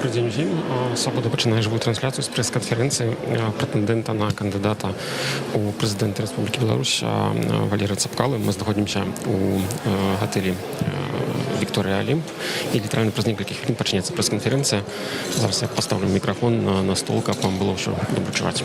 Добрий день всім. Свобода починає живу трансляцію з прес-конференції претендента на кандидата у президенти Республіки Білорусь Валерія Цапкали. Ми знаходимося у готелі Вікторія Олімп. І літерально през кілька хвилин почнеться прес-конференція. Зараз я поставлю мікрофон на стол, щоб вам було все добре чувати.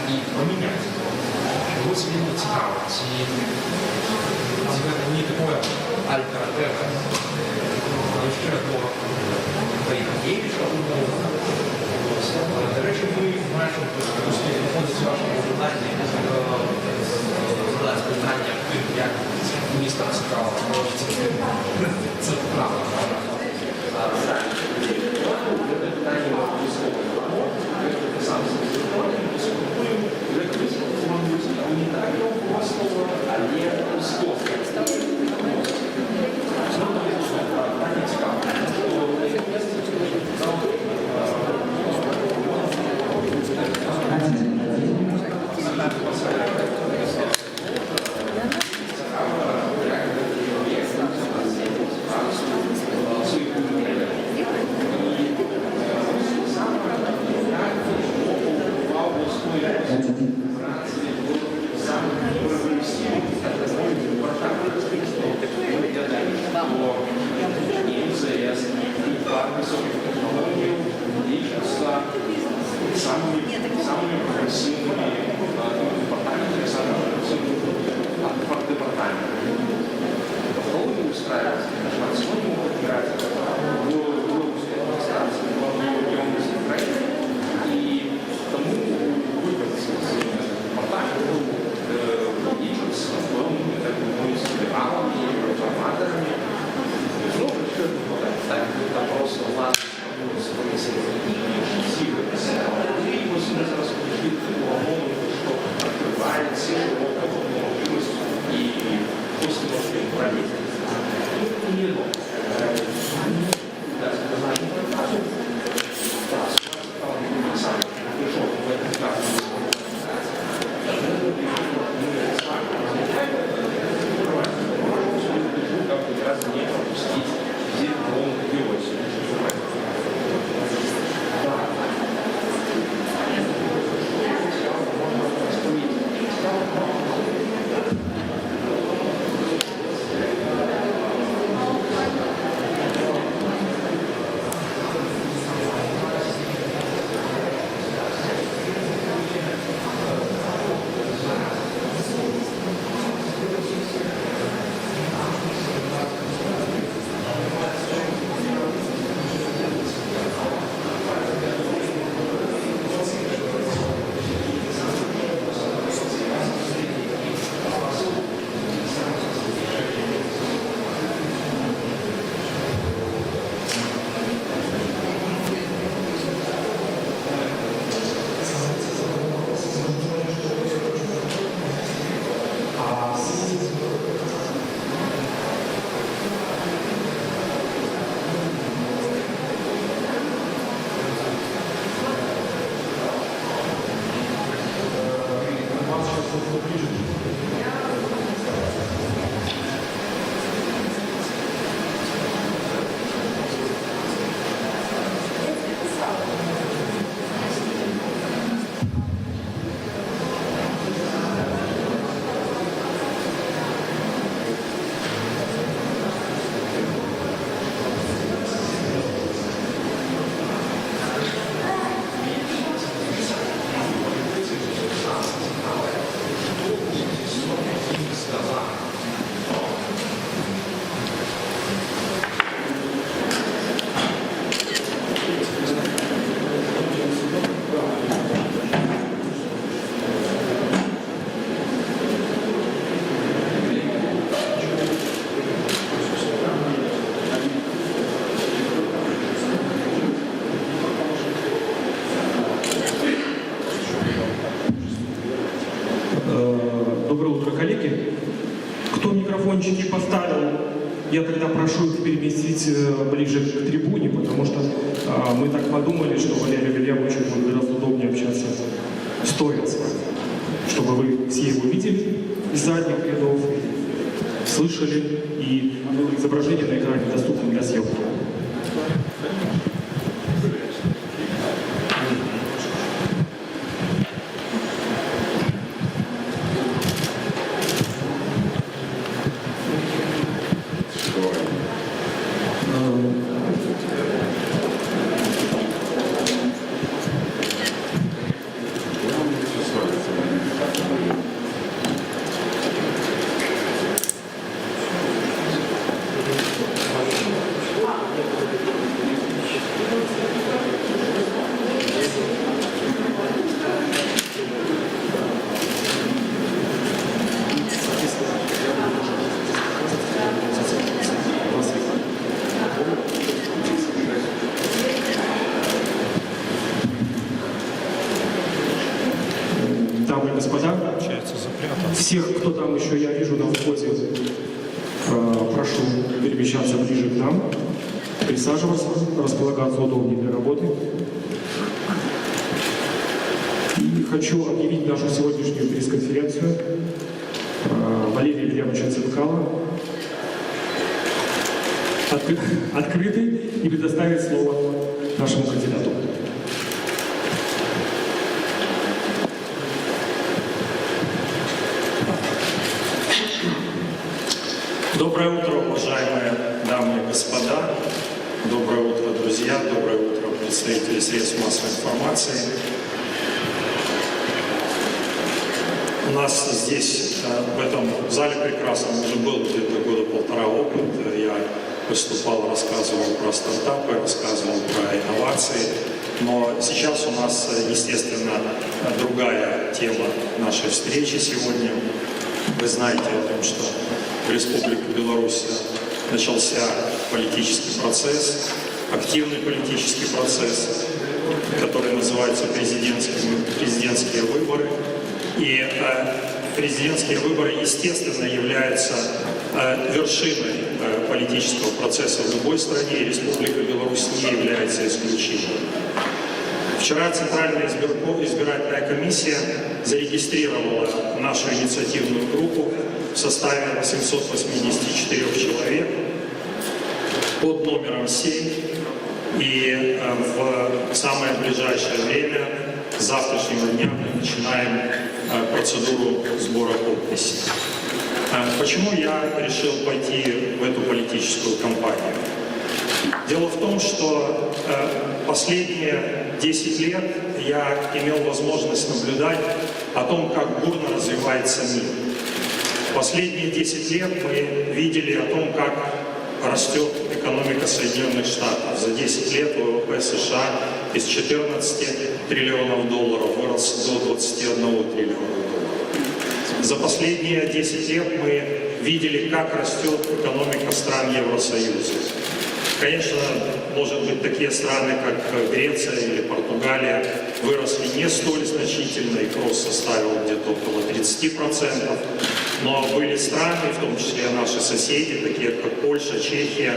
І поміняти. Ось він цікаво. Це не таке альтернатива. Ще до Євіша. До речі, ми бачимо, що знаходиться ваше питання, задати питання, як міністр цікаво. Це правда. Доброе утро, коллеги. Кто микрофончики поставил, я тогда прошу их переместить ближе к трибуне, потому что мы так подумали, что Валерию Вильямовичу будет гораздо удобнее общаться стоя с вами, чтобы вы все его видели из задних рядов, слышали, и изображение на экране доступно для съемки. Дамы и господа, всех, кто там еще я вижу на входе, прошу перемещаться ближе к нам, присаживаться, располагаться удобнее для работы. И хочу объявить нашу сегодняшнюю пресс-конференцию Валерия Вильямовича Цепкала открытой и предоставить слово нашему кандидату. Доброе утро, уважаемые дамы и господа. Доброе утро, друзья. Доброе утро, представители средств массовой информации. У нас здесь, в этом зале прекрасном, уже был где-то года полтора опыт. Я выступал, рассказывал про стартапы, рассказывал про инновации. Но сейчас у нас, естественно, другая тема нашей встречи сегодня. Вы знаете о том, что в Республике Беларусь начался политический процесс, активный политический процесс, который называется президентские выборы. И президентские выборы, естественно, являются вершиной политического процесса в любой стране, и Республика Беларусь не является исключением. Вчера Центральная избирательная комиссия зарегистрировала нашу инициативную группу в составе 884 человек под номером 7. И в самое ближайшее время, с завтрашнего дня, мы начинаем процедуру сбора подписей. Почему я решил пойти в эту политическую кампанию? Дело в том, что последние 10 лет я имел возможность наблюдать о том, как бурно развивается мир. Последние 10 лет мы видели о том, как растет экономика Соединенных Штатов. За 10 лет ВВП США из 14 триллионов долларов вырос до 21 триллиона долларов. За последние 10 лет мы видели, как растет экономика стран Евросоюза. Конечно, может быть, такие страны, как Греция или Португалия, выросли не столь значительно, их рост составил где-то около 30%. Но были страны, в том числе наши соседи, такие как Польша, Чехия,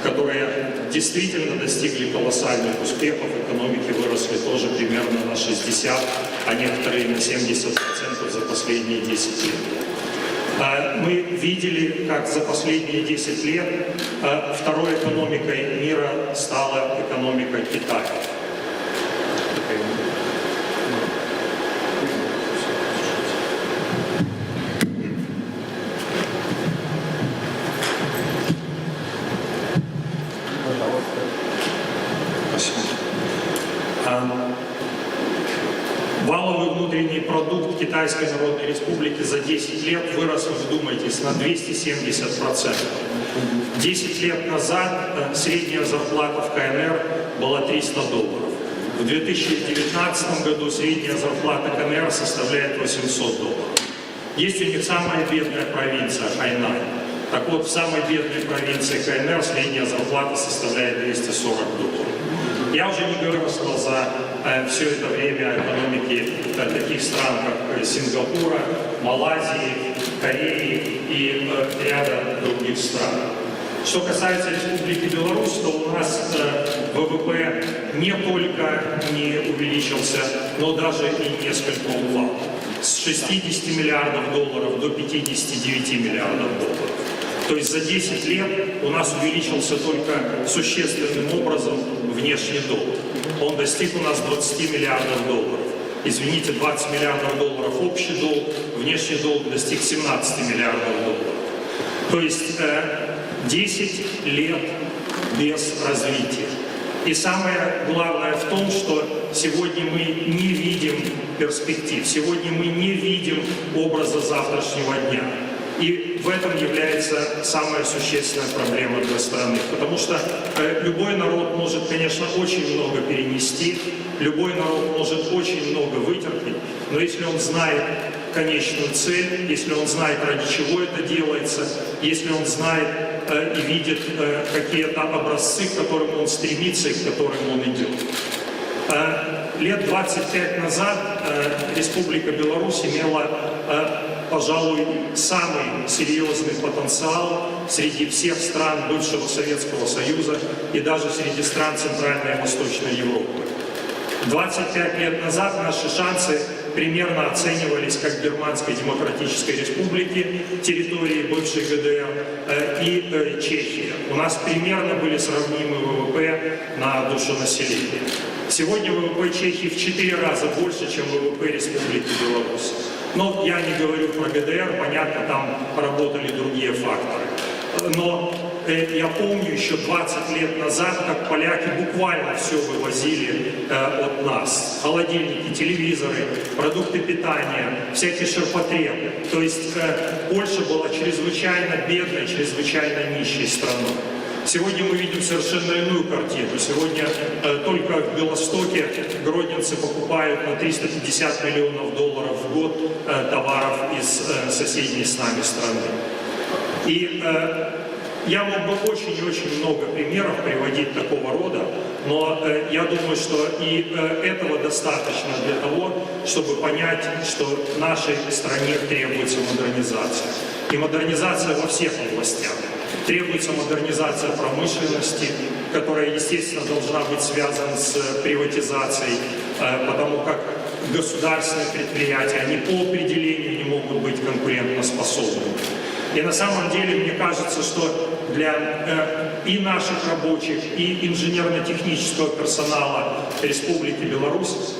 которые действительно достигли колоссальных успехов, экономики выросли тоже примерно на 60%, а некоторые на 70% за последние 10 лет. Мы видели, как за последние 10 лет второй экономикой мира стала экономика Китая. Валовый внутренний продукт Китайской Народной Республики за 10 лет вырос, вдумайтесь, на 270%. 10 лет назад средняя зарплата в КНР была $300. В 2019 году средняя зарплата КНР составляет $800. Есть у них самая бедная провинция Хайнань. Так вот, в самой бедной провинции КНР средняя зарплата составляет $240. Я уже не говорю за все это время экономики таких стран, как Сингапура, Малайзии, Кореи и ряда других стран. Что касается Республики Беларусь, то у нас ВВП не только не увеличился, но даже и несколько упал. С 60 миллиардов долларов до 59 миллиардов долларов. То есть за 10 лет у нас увеличился только существенным образом внешний долг. Он достиг у нас 20 миллиардов долларов. Извините, 20 миллиардов долларов общий долг, внешний долг достиг 17 миллиардов долларов. То есть 10 лет без развития. И самое главное в том, что сегодня мы не видим перспектив, сегодня мы не видим образа завтрашнего дня. И в этом является самая существенная проблема для страны. Потому что любой народ может, конечно, очень много перенести, любой народ может очень много вытерпеть, но если он знает конечную цель, если он знает, ради чего это делается, если он знает и видит какие-то образцы, к которым он стремится и к которым он идет. Лет 25 назад Республика Беларусь имела, пожалуй, самый серьезный потенциал среди всех стран бывшего Советского Союза и даже среди стран Центральной и Восточной Европы. 25 лет назад наши шансы примерно оценивались как Германской Демократической Республики, территории бывшей ГДР и Чехия. У нас примерно были сравнимы ВВП на душу населения. Сегодня ВВП Чехии в 4 раза больше, чем ВВП Республики Беларусь. Но я не говорю про ГДР, понятно, там поработали другие факторы. Но я помню еще 20 лет назад, как поляки буквально все вывозили от нас. Холодильники, телевизоры, продукты питания, всякий ширпотреб. То есть Польша была чрезвычайно бедной, чрезвычайно нищей страной. Сегодня мы видим совершенно иную картину. Сегодня только в Белостоке гродненцы покупают на 350 миллионов долларов в год товаров из соседней с нами страны. И я мог бы очень и очень много примеров приводить такого рода, но я думаю, что и этого достаточно для того, чтобы понять, что нашей стране требуется модернизация. И модернизация во всех областях. Требуется модернизация промышленности, которая, естественно, должна быть связана с приватизацией, потому как государственные предприятия, они по определению не могут быть конкурентоспособными. И на самом деле, мне кажется, что для и наших рабочих, и инженерно-технического персонала Республики Беларусь,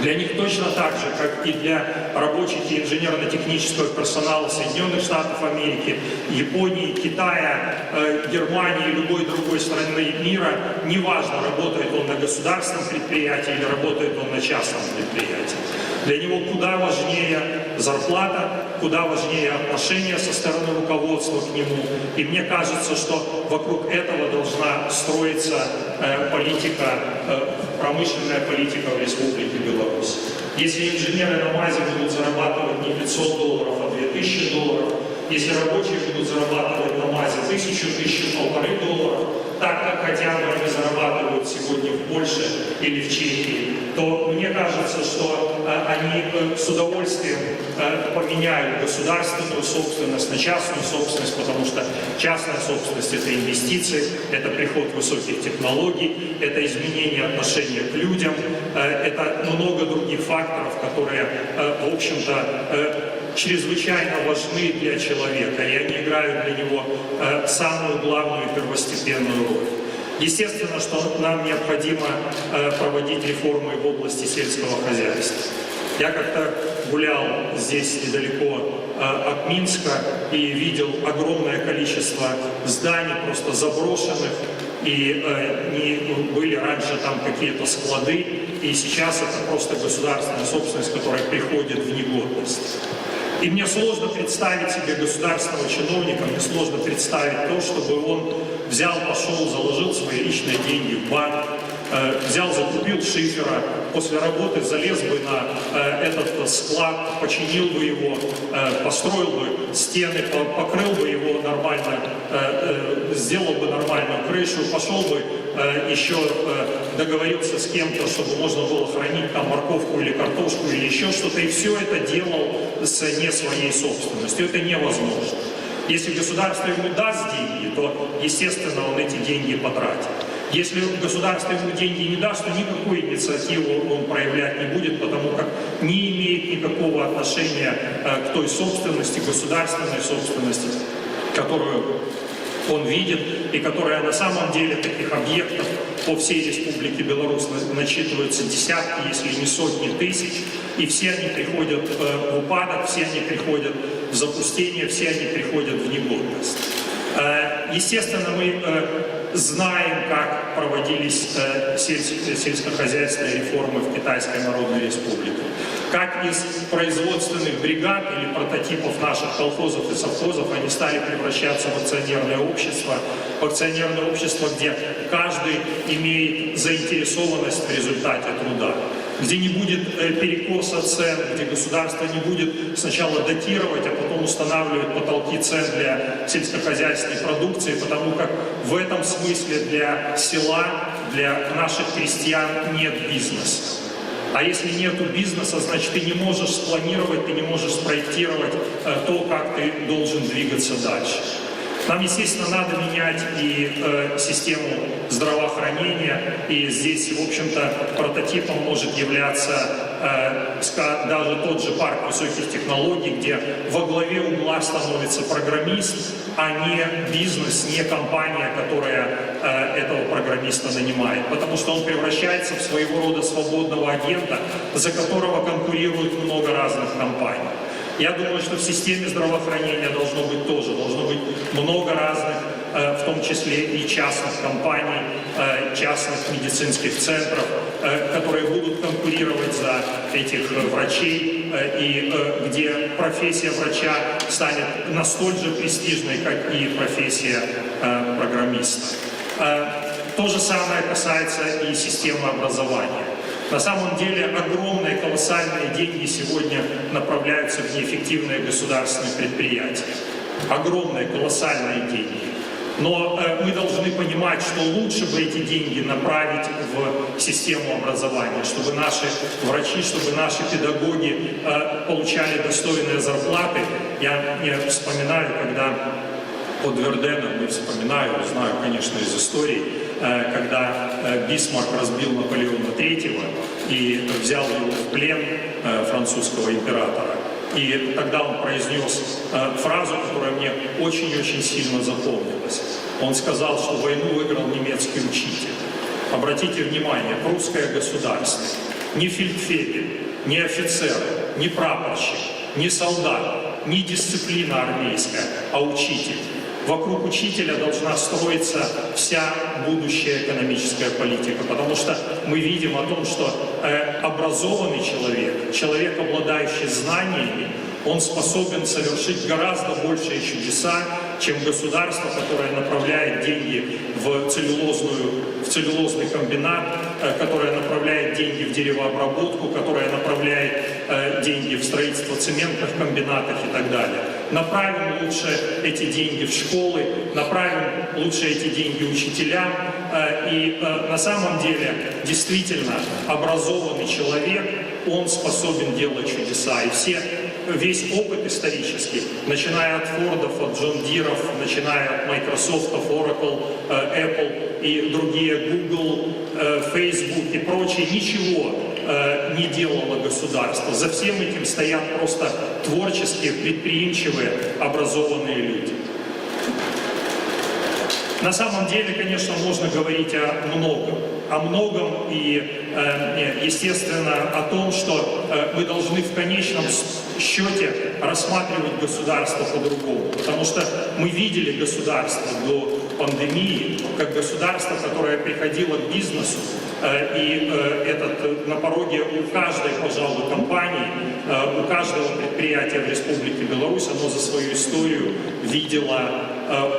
для них точно так же, как и для рабочих и инженерно-технического персонала Соединенных Штатов Америки, Японии, Китая, Германии и любой другой страны мира, неважно, работает он на государственном предприятии или работает он на частном предприятии. Для него куда важнее зарплата, куда важнее отношения со стороны руководства к нему. И мне кажется, что вокруг этого должна строиться политика, промышленная политика в Республике Беларусь. Если инженеры на МАЗе будут зарабатывать не 500 долларов, а 2000 долларов, если рабочие будут зарабатывать на МАЗе 1000, 1500 долларов, так как хотя бы они зарабатывают сегодня в Польше или в Чехии, то мне кажется, что они с удовольствием поменяют государственную собственность на частную собственность, потому что частная собственность – это инвестиции, это приход высоких технологий, это изменение отношения к людям, это много других факторов, которые, в общем-то, чрезвычайно важны для человека, и они играют для него самую главную и первостепенную роль. Естественно, что нам необходимо проводить реформы в области сельского хозяйства. Я как-то гулял здесь недалеко от Минска и видел огромное количество зданий, просто заброшенных, и были раньше там какие-то склады, и сейчас это просто государственная собственность, которая приходит в негодность. И мне сложно представить себе государственного чиновника, мне сложно представить то, чтобы он взял, пошел, заложил свои личные деньги в банк, взял, закупил шифера, после работы залез бы на этот склад, починил бы его, построил бы стены, покрыл бы его нормально, сделал бы нормальную крышу, пошел бы еще договорился с кем-то, чтобы можно было хранить там морковку или картошку или еще что-то, и все это делал с не своей собственностью. Это невозможно. Если государство ему даст деньги, то, естественно, он эти деньги потратит. Если государство ему деньги не даст, то никакой инициативы он проявлять не будет, потому как не имеет никакого отношения к той собственности, государственной собственности, которую он видит, и которая на самом деле таких объектов по всей Республике Беларусь насчитывается десятки, если не сотни тысяч, и все они приходят в упадок, все они приходят в запустение, все они приходят в негодность. Естественно, мы знаем, как проводились сельскохозяйственные реформы в Китайской Народной Республике. Как из производственных бригад или прототипов наших колхозов и совхозов они стали превращаться в акционерное общество, где каждый имеет заинтересованность в результате труда, где не будет перекоса цен, где государство не будет сначала датировать, а потом устанавливать потолки цен для сельскохозяйственной продукции, потому как в этом смысле для села, для наших крестьян нет бизнеса. А если нету бизнеса, значит, ты не можешь спланировать, ты не можешь спроектировать то, как ты должен двигаться дальше. Нам, естественно, надо менять и систему здравоохранения, и здесь, в общем-то, прототипом может являться даже тот же парк высоких технологий, где во главе угла становится программист, а не бизнес, не компания, которая этого программиста нанимает. Потому что он превращается в своего рода свободного агента, за которого конкурируют много разных компаний. Я думаю, что в системе здравоохранения должно быть много разных, в том числе и частных компаний, частных медицинских центров, которые будут конкурировать за этих врачей, и где профессия врача станет настолько же престижной, как и профессия программиста. То же самое касается и системы образования. На самом деле огромные, колоссальные деньги сегодня направляются в неэффективные государственные предприятия. Огромные, колоссальные деньги. Но мы должны понимать, что лучше бы эти деньги направить в систему образования, чтобы наши врачи, чтобы наши педагоги получали достойные зарплаты. Я вспоминаю, когда под Верденом, знаю, конечно, из истории, когда Бисмарк разбил Наполеона III и взял его в плен, французского императора. И тогда он произнес фразу, которая мне очень-очень сильно запомнилась. Он сказал, что войну выиграл немецкий учитель. Обратите внимание, прусское государство. Ни фельдфебель, ни офицер, ни прапорщик, ни солдат, ни дисциплина армейская, а учитель. Вокруг учителя должна строиться вся будущая экономическая политика, потому что мы видим о том, что образованный человек, обладающий знаниями, он способен совершить гораздо большие чудеса, чем государство, которое направляет деньги в целлюлозный комбинат, которое направляет деньги в деревообработку, которое направляет деньги в строительство цементных комбинатов и так далее. Направим лучше эти деньги в школы, направим лучше эти деньги учителям. И на самом деле, действительно, образованный человек, он способен делать чудеса. И весь опыт исторический, начиная от Фордов, от Джон Диров, начиная от Microsoft, Oracle, Apple и другие, Google, Facebook и прочее, ничего не делало государство. За всем этим стоят просто творческие, предприимчивые, образованные люди. На самом деле, конечно, можно говорить о многом и, естественно, о том, что мы должны в конечном счете рассматривать государство по-другому. Потому что мы видели государство до пандемии как государство, которое приходило к бизнесу И на пороге у каждой, пожалуй, компании, у каждого предприятия в Республике Беларусь, оно за свою историю видело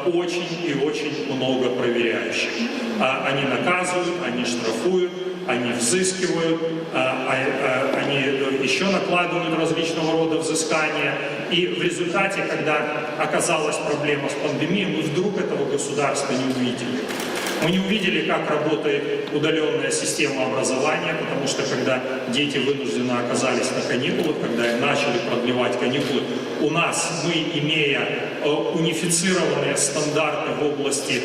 очень и очень много проверяющих. Они наказывают, они штрафуют, они взыскивают, они еще накладывают различного рода взыскания. И в результате, когда оказалась проблема с пандемией, мы вдруг этого государства не увидели. Мы не увидели, как работает удаленная система образования, потому что когда дети вынужденно оказались на каникулах, когда им начали продлевать каникулы, у нас, мы, имея унифицированные стандарты в области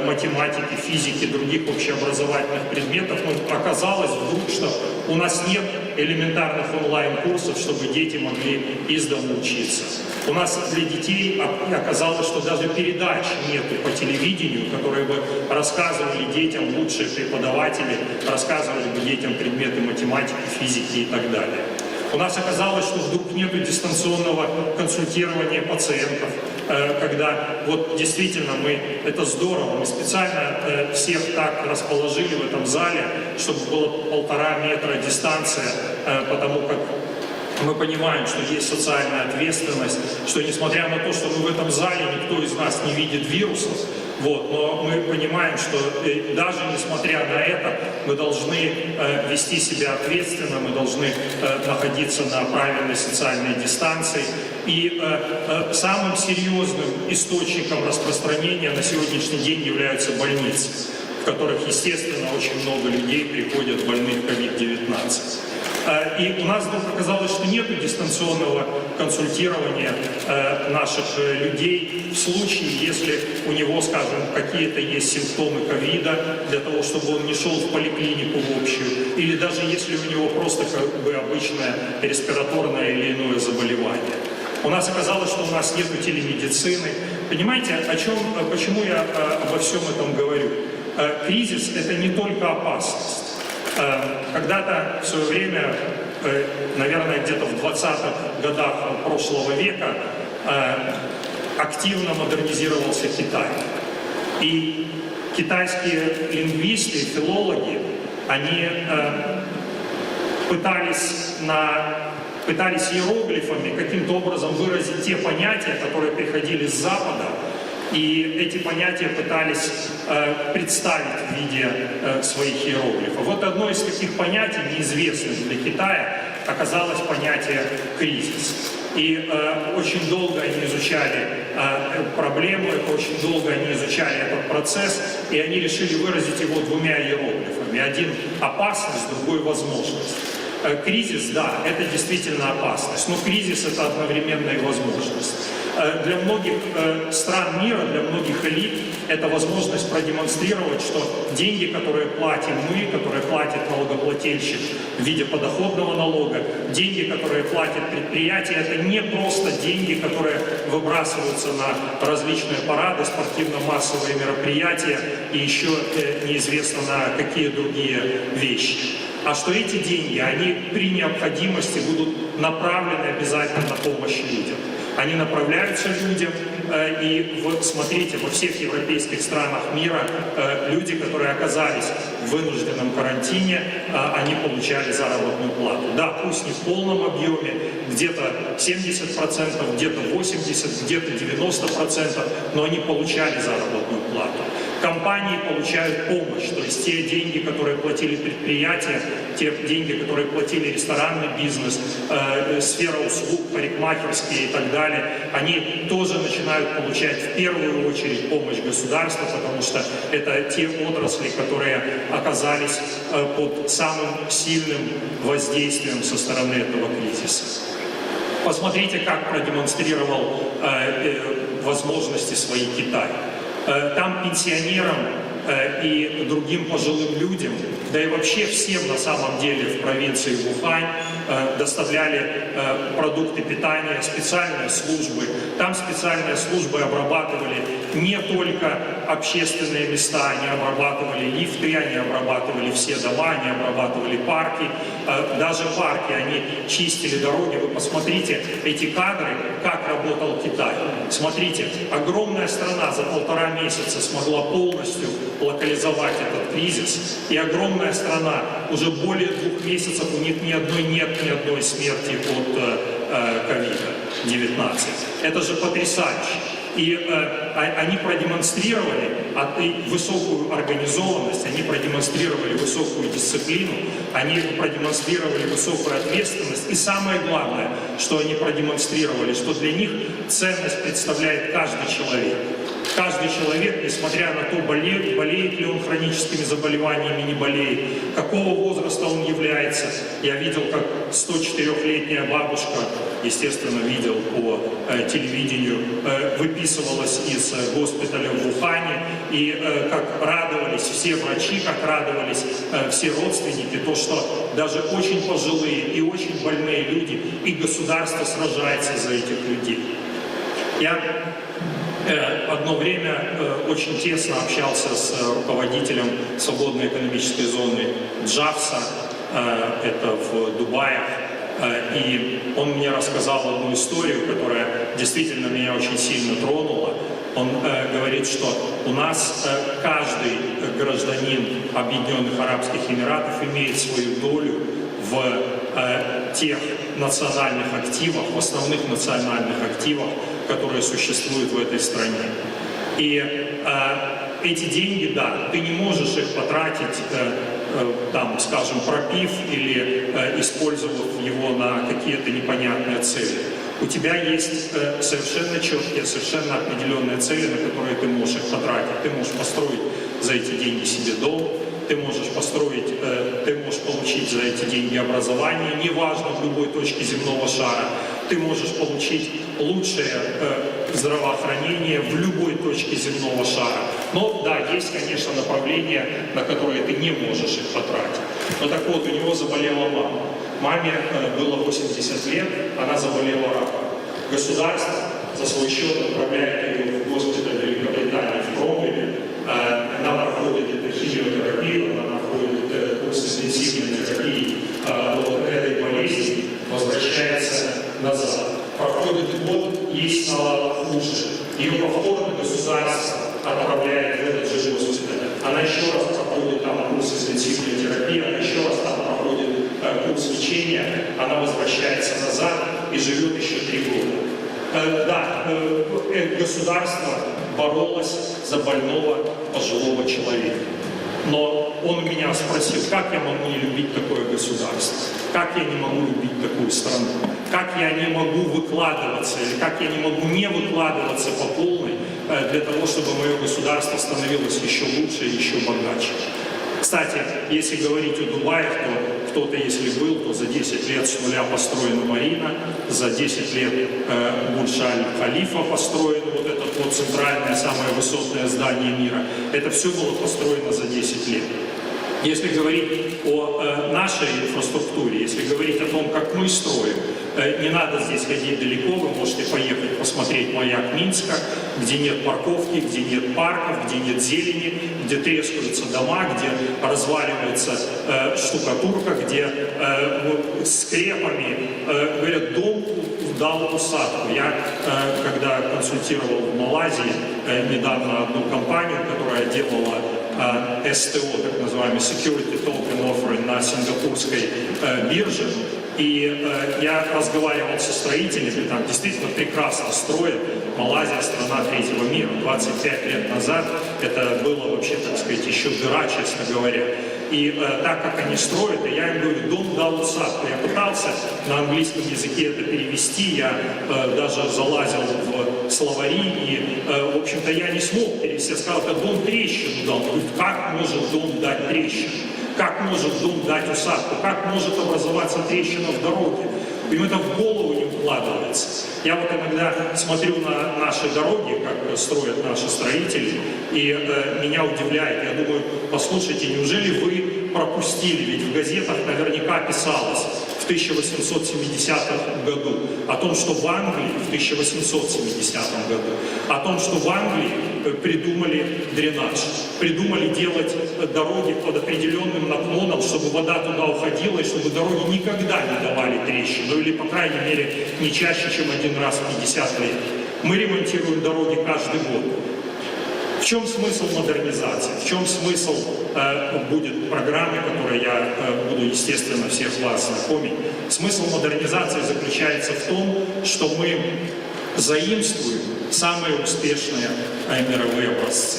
математики, физики, других общеобразовательных предметов, оказалось вдруг, что у нас нет элементарных онлайн-курсов, чтобы дети могли из дома учиться. У нас для детей оказалось, что даже передач нету по телевидению, которые бы рассказывали детям, лучшие преподаватели, рассказывали бы детям предметы математики, физики и так далее. У нас оказалось, что вдруг нету дистанционного консультирования пациентов, когда вот действительно это здорово, мы специально всех так расположили в этом зале, чтобы было 1,5 метра дистанция, потому как мы понимаем, что есть социальная ответственность, что несмотря на то, что мы в этом зале, никто из нас не видит вирусов, но мы понимаем, что даже несмотря на это, мы должны вести себя ответственно, мы должны находиться на правильной социальной дистанции. И самым серьезным источником распространения на сегодняшний день являются больницы, в которых, естественно, очень много людей приходят больных COVID-19. И у нас вдруг оказалось, что нет дистанционного консультирования наших людей в случае, если у него, скажем, какие-то есть симптомы ковида, для того, чтобы он не шел в поликлинику в общую, или даже если у него просто обычное респираторное или иное заболевание. У нас оказалось, что у нас нет телемедицины. Понимаете, почему я обо всем этом говорю? Кризис – это не только опасность. Когда-то в свое время, наверное, где-то в 20-х годах прошлого века, активно модернизировался Китай. И китайские лингвисты, филологи, они пытались иероглифами каким-то образом выразить те понятия, которые приходили с Запада, и эти понятия пытались представить в виде своих иероглифов. Вот одно из таких понятий, неизвестных для Китая, оказалось понятие «кризис». И очень долго они изучали проблему, очень долго они изучали этот процесс, и они решили выразить его 2 иероглифами. Один – опасность, другой – возможность. Кризис, да, это действительно опасность, но кризис – это одновременно и возможность. Для многих стран мира, для многих элит это возможность продемонстрировать, что деньги, которые платим мы, которые платит налогоплательщик в виде подоходного налога, деньги, которые платят предприятия, это не просто деньги, которые выбрасываются на различные парады, спортивно-массовые мероприятия и еще неизвестно на какие другие вещи. А что эти деньги, они при необходимости будут направлены обязательно на помощь людям. Они направляются людям, и смотрите, во всех европейских странах мира люди, которые оказались в вынужденном карантине, они получали заработную плату. Да, пусть не в полном объеме, где-то 70%, где-то 80%, где-то 90%, но они получали заработную плату. Компании получают помощь, то есть те деньги, которые платили предприятия, те деньги, которые платили ресторанный бизнес, сфера услуг, парикмахерские и так далее, они тоже начинают получать в первую очередь помощь государства, потому что это те отрасли, которые оказались под самым сильным воздействием со стороны этого кризиса. Посмотрите, как продемонстрировал возможности свои Китай. Там пенсионерам и другим пожилым людям, да и вообще всем на самом деле в провинции Ухань доставляли продукты питания, специальные службы. Там специальные службы обрабатывали не только общественные места, они обрабатывали лифты, они обрабатывали все дома, они обрабатывали парки, даже парки, они чистили дороги. Вы посмотрите эти кадры, как работал Китай. Смотрите, огромная страна за 1,5 месяца смогла полностью локализовать этот кризис, и огромное огромная страна, уже более 2 месяцев у них нет ни одной смерти от COVID-19. Это же потрясающе. И они продемонстрировали высокую организованность, они продемонстрировали высокую дисциплину, они продемонстрировали высокую ответственность. И самое главное, что они продемонстрировали, что для них ценность представляет каждый человек. Каждый человек, несмотря на то, болеет ли он хроническими заболеваниями, не болеет, какого возраста он является. Я видел, как 104-летняя бабушка, естественно, видел по телевидению, выписывалась из госпиталя в Ухане, и как радовались все врачи, как радовались все родственники, то, что даже очень пожилые и очень больные люди, и государство сражается за этих людей. Я одно время очень тесно общался с руководителем свободной экономической зоны Джавса, это в Дубае, и он мне рассказал одну историю, которая действительно меня очень сильно тронула. Он говорит, что у нас каждый гражданин Объединенных Арабских Эмиратов имеет свою долю в тех национальных активах, в основных национальных активах, которые существуют в этой стране. И эти деньги, да, ты не можешь их потратить, там, скажем, пропив или использовав его на какие-то непонятные цели. У тебя есть совершенно четкие, совершенно определенные цели, на которые ты можешь их потратить. Ты можешь построить за эти деньги себе дом, ты можешь построить, ты можешь получить за эти деньги образование, неважно в любой точке земного шара. Ты можешь получить лучшее здравоохранение в любой точке земного шара. Но да, есть, конечно, направления, на которые ты не можешь их потратить. Но так вот, у него заболела мама. Маме было 80 лет, она заболела раком. Государство за свой счет отправляет ее в госпиталь Великобритании в Кромвеле. Она проходит химиотерапию, она проходит курс интенсивной терапии от этой болезни, возвращается назад. Проходит год, ей стало хуже. Ее повторно государство отправляет в этот же госпиталь. Она еще раз проходит там курс интенсивной терапии, она еще раз там проходит курс лечения, она возвращается назад и живет еще 3 года. Да, государство боролось за больного пожилого человека. Но он у меня спросил, как я могу не любить такое государство? Как я не могу любить такую страну? Как я не могу выкладываться, или как я не могу не выкладываться по полной для того, чтобы мое государство становилось еще лучше и еще богаче? Кстати, если говорить о Дубае, то кто-то, если был, то за 10 лет с нуля построена Марина, за 10 лет Бурдж-Аль-Халифа построено вот это вот центральное, самое высотное здание мира. Это все было построено за 10 лет. Если говорить о нашей инфраструктуре, если говорить о том, как мы строим, не надо здесь ходить далеко, вы можете поехать посмотреть маяк Минска, где нет парковки, где нет парков, где нет зелени, где трескаются дома, где разваливается штукатурка, где скрепами, говорят, дом дал усадку. Я, когда консультировал в Малайзии недавно одну компанию, которая делала СТО, так называемый Security Token Offering на сингапурской бирже, и я разговаривал со строителями, там действительно прекрасно строят. Малайзия — страна третьего мира. 25 лет назад это было вообще, так сказать, еще дыра, честно говоря. И так как они строят, я им говорю, дом дал усадку. Я пытался на английском языке это перевести, я даже залазил в словари, и, в общем-то, я не смог перевести. Я сказал, это дом трещину дал. Говорит, как может дом дать трещину? Как может дом дать усадку? Как может образоваться трещина в дороге? Им это в голову не укладывается. Я вот иногда смотрю на наши дороги, как строят наши строители, и меня удивляет. Я думаю, послушайте, неужели вы пропустили? Ведь в газетах наверняка писалось в 1870 году о том, что в Англии, в 1870 году, о том, что в Англии придумали дренаж, придумали делать дороги под определенным наклоном, чтобы вода туда уходила, и чтобы дороги никогда не давали трещин, ну или, по крайней мере, не чаще, чем 1 раз в 50 лет. Мы ремонтируем дороги каждый год. В чем смысл модернизации? В чем смысл будет программы, которой я буду, естественно, всех вас знакомить? Смысл модернизации заключается в том, что мы заимствуем самые успешные мировые образцы.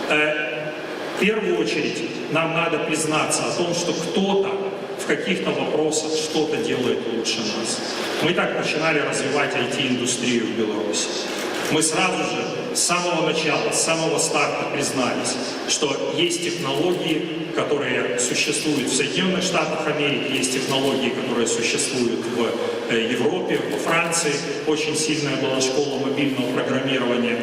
В первую очередь нам надо признаться о том, что кто-то в каких-то вопросах что-то делает лучше нас. Мы так начинали развивать IT-индустрию в Беларуси. Мы сразу же с самого начала, с самого старта признались, что есть технологии, которые существуют в Соединенных Штатах Америки, есть технологии, которые существуют в Европе, во Франции. Очень сильная была школа мобильного программирования.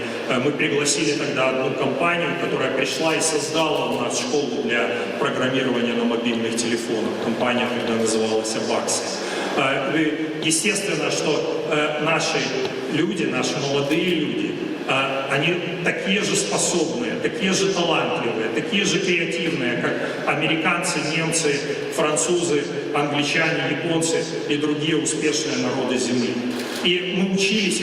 Мы пригласили тогда одну компанию, которая пришла и создала у нас школу для программирования на мобильных телефонах. Компания тогда называлась Abaxi. Естественно, что наши люди, наши молодые люди, они такие же способные, такие же талантливые, такие же креативные, как американцы, немцы, французы, англичане, японцы и другие успешные народы Земли. И мы учились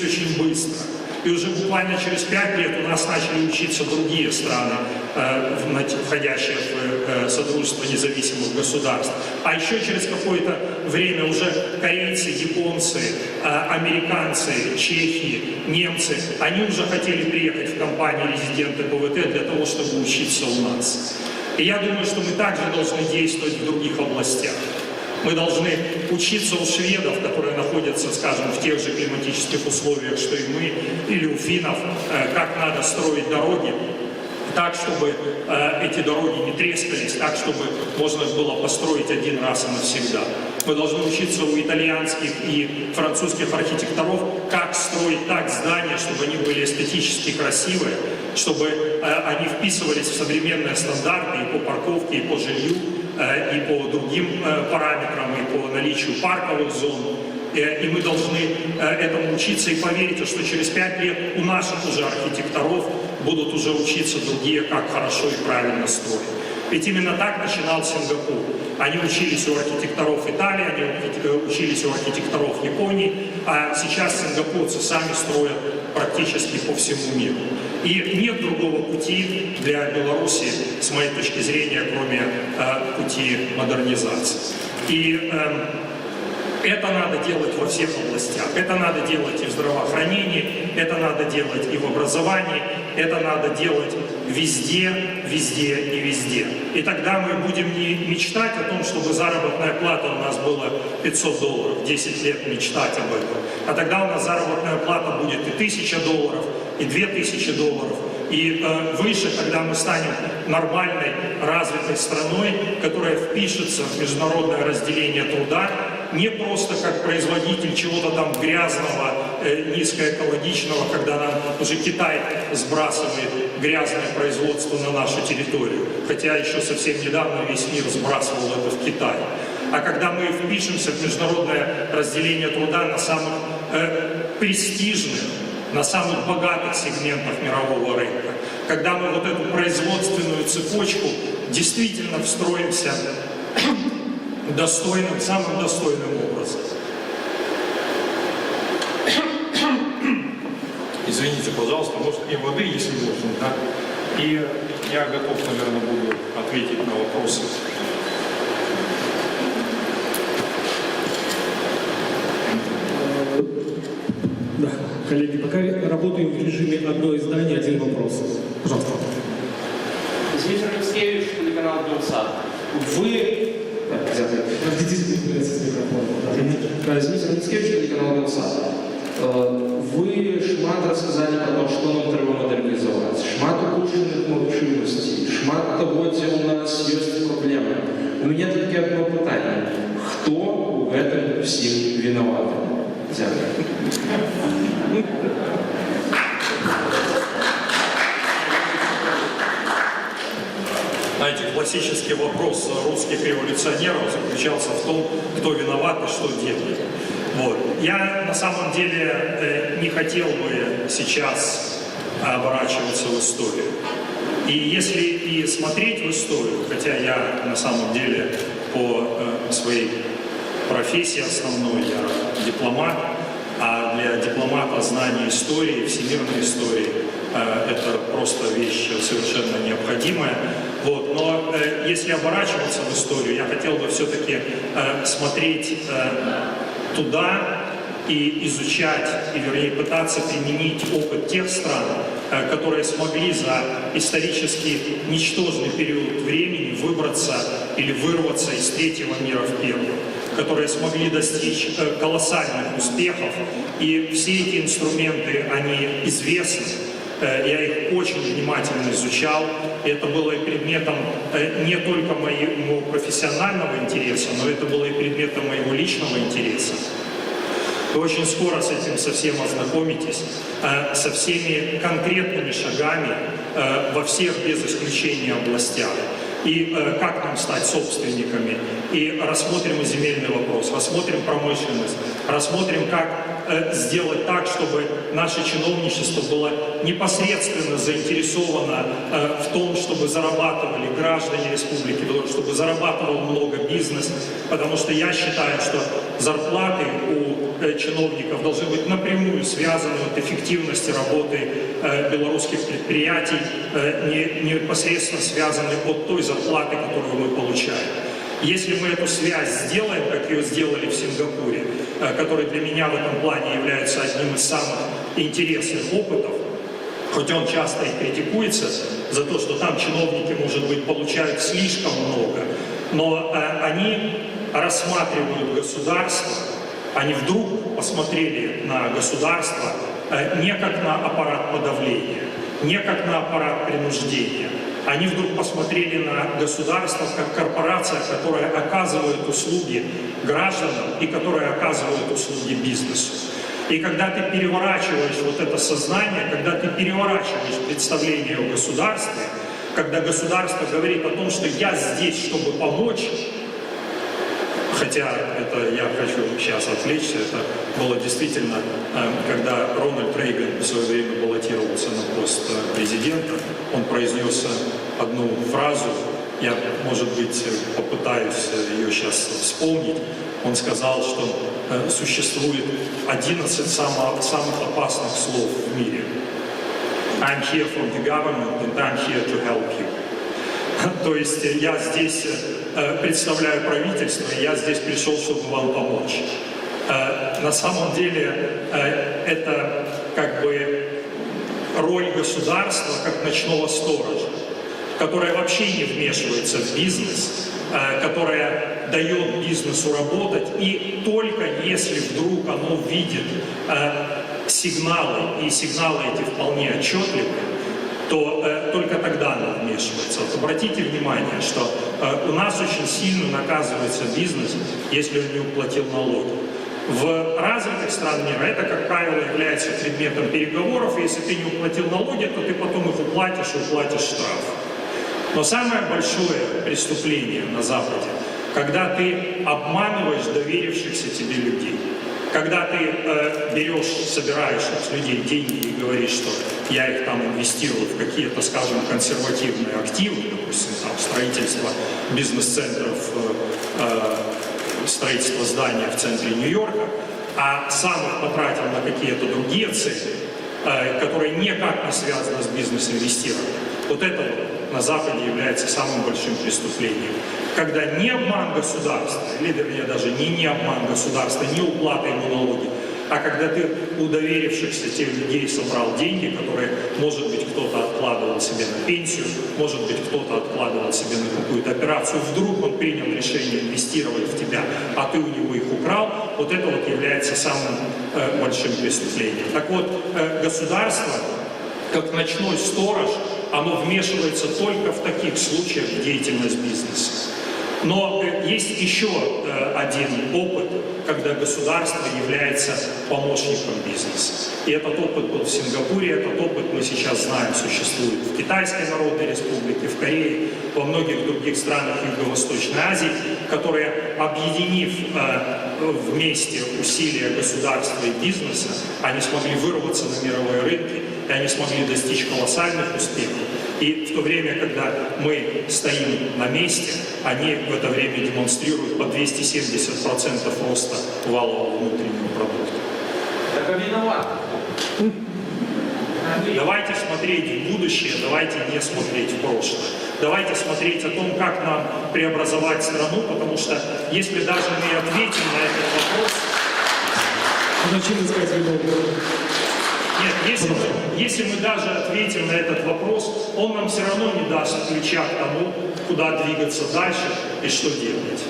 очень быстро. И уже буквально через 5 лет у нас начали учиться другие страны, входящие в Содружество независимых государств. А еще через какое-то время уже корейцы, японцы, американцы, чехи, немцы, они уже хотели приехать в компании резиденты БВТ для того, чтобы учиться у нас. И я думаю, что мы также должны действовать в других областях. Мы должны учиться у шведов, которые находятся, скажем, в тех же климатических условиях, что и мы, или у финнов, как надо строить дороги, так, чтобы эти дороги не трескались, так, чтобы можно было построить один раз и навсегда. Мы должны учиться у итальянских и французских архитекторов, как строить так здания, чтобы они были эстетически красивые, чтобы они вписывались в современные стандарты и по парковке, и по жилью, и по другим параметрам, и по наличию парковых зон. И мы должны этому учиться и поверить, что через 5 лет у наших уже архитекторов будут уже учиться другие, как хорошо и правильно строить. Ведь именно так начинал Сингапур. Они учились у архитекторов Италии, они учились у архитекторов Японии, а сейчас сингапурцы сами строят практически по всему миру. И нет другого пути для Беларуси, с моей точки зрения, кроме пути модернизации. И это надо делать во всех областях. Это надо делать и в здравоохранении, это надо делать и в образовании, это надо делать везде, везде и везде. И тогда мы будем не мечтать о том, чтобы заработная плата у нас была $500, 10 лет мечтать об этом. А тогда у нас заработная плата будет и $1000, и $2000, и выше, когда мы станем нормальной, развитой страной, которая впишется в международное разделение труда, не просто как производитель чего-то там грязного, низкоэкологичного, когда нам уже Китай сбрасывает грязное производство на нашу территорию, хотя еще совсем недавно весь мир сбрасывал это в Китай. А когда мы впишемся в международное разделение труда на самых престижных, на самых богатых сегментах мирового рынка, когда мы вот эту производственную цепочку действительно встроимся достойным, самым достойным образом. Извините, пожалуйста, может и воды, если можно, да? И я готов, наверное, буду ответить на вопросы. Да, коллеги, пока работаем в режиме одно издание, один вопрос. Пожалуйста. Дмитрий Алексеевич, телеканал «Белсат». Вы... Дмитрий Алексеевич, телеканал «Белсат». Ви шмат розказали про те, що нам треба модернізувати. Шмат упущених можливостей, шмат того, де у нас є проблеми. У мене тільки одне питання. Хто у цьому всім винуватий? Дякую. Знаете, классический вопрос русских революционеров заключался в том, кто виноват и что делает. Вот. Я на самом деле не хотел бы сейчас оборачиваться в историю. И если и смотреть в историю, хотя я на самом деле по своей профессии основной, я дипломат, а для дипломата знание истории, всемирной истории Это просто вещь совершенно необходимая. Вот. Но если оборачиваться в историю, я хотел бы все-таки смотреть туда и изучать, и вернее пытаться применить опыт тех стран, которые смогли за исторически ничтожный период времени выбраться или вырваться из третьего мира в первый, которые смогли достичь колоссальных успехов, и все эти инструменты, они известны. Я их очень внимательно изучал, и это было и предметом не только моего профессионального интереса, но это было и предметом моего личного интереса. Вы очень скоро с этим совсем ознакомитесь, со всеми конкретными шагами во всех без исключения областях. И как нам стать собственниками. И рассмотрим и земельный вопрос, рассмотрим промышленность, рассмотрим, как сделать так, чтобы наше чиновничество было непосредственно заинтересовано в том, чтобы зарабатывали граждане республики, чтобы зарабатывал много бизнес, потому что я считаю, что зарплаты у чиновников должны быть напрямую связаны от эффективности работы белорусских предприятий, непосредственно связаны от той зарплаты, которую мы получаем. Если мы эту связь сделаем, как ее сделали в Сингапуре, который для меня в этом плане является одним из самых интересных опытов, хоть он часто и критикуется за то, что там чиновники, может быть, получают слишком много, но они рассматривают государство, они вдруг посмотрели на государство не как на аппарат подавления, не как на аппарат принуждения. Они вдруг посмотрели на государство как корпорация, которая оказывает услуги гражданам и которая оказывает услуги бизнесу. И когда ты переворачиваешь вот это сознание, когда ты переворачиваешь представление о государстве, когда государство говорит о том, что я здесь, чтобы помочь, хотя это я хочу сейчас отвлечься, это было действительно, когда Рональд Рейган в свое время баллотировался на пост президента, он произнес одну фразу, я, может быть, попытаюсь ее сейчас вспомнить. Он сказал, что существует 11 самых опасных слов в мире. I'm here from the government and I'm here to help you. То есть я здесь представляю правительство, и я здесь пришел, чтобы вам помочь. На самом деле это как бы роль государства как ночного сторожа, которая вообще не вмешивается в бизнес, которая дает бизнесу работать, и только если вдруг оно видит сигналы, и сигналы эти вполне отчетливы, то только тогда оно вмешивается. Вот обратите внимание, что у нас очень сильно наказывается бизнес, если он не уплатил налоги. В развитых странах мира это, как правило, является предметом переговоров, и если ты не уплатил налоги, то ты потом их уплатишь и уплатишь штраф. Но самое большое преступление на Западе, когда ты обманываешь доверившихся тебе людей. Когда ты берешь, собираешь с людей деньги и говоришь, что я их там инвестирую в какие-то, скажем, консервативные активы, допустим, там, строительство бизнес-центров, строительство здания в центре Нью-Йорка, а сам их потратил на какие-то другие цели, которые никак не связаны с бизнес-инвестированием. Вот это на Западе является самым большим преступлением. Когда не обман государства, или вернее даже не обман государства, не уплата ему налоги, а когда ты у доверившихся тех людей собрал деньги, которые, может быть, кто-то откладывал себе на пенсию, может быть, кто-то откладывал себе на какую-то операцию, вдруг он принял решение инвестировать в тебя, а ты у него их украл, вот это вот является самым большим преступлением. Так вот, государство, как ночной сторож, оно вмешивается только в таких случаях в деятельность бизнеса. Но есть еще один опыт, когда государство является помощником бизнеса. И этот опыт был в Сингапуре, этот опыт, мы сейчас знаем, существует в Китайской Народной Республике, в Корее, во многих других странах Юго-Восточной Азии, которые, объединив вместе усилия государства и бизнеса, они смогли вырваться на мировые рынки, и они смогли достичь колоссальных успехов. И в то время, когда мы стоим на месте, они в это время демонстрируют по 270% роста валового внутреннего продукта. Так виноват. Давайте смотреть в будущее, давайте не смотреть в прошлое. Давайте смотреть о том, как нам преобразовать страну, потому что если даже мы ответим на этот вопрос... Зачем искать виновных? Нет, если мы даже ответим на этот вопрос, он нам все равно не даст ключа к тому, куда двигаться дальше и что делать.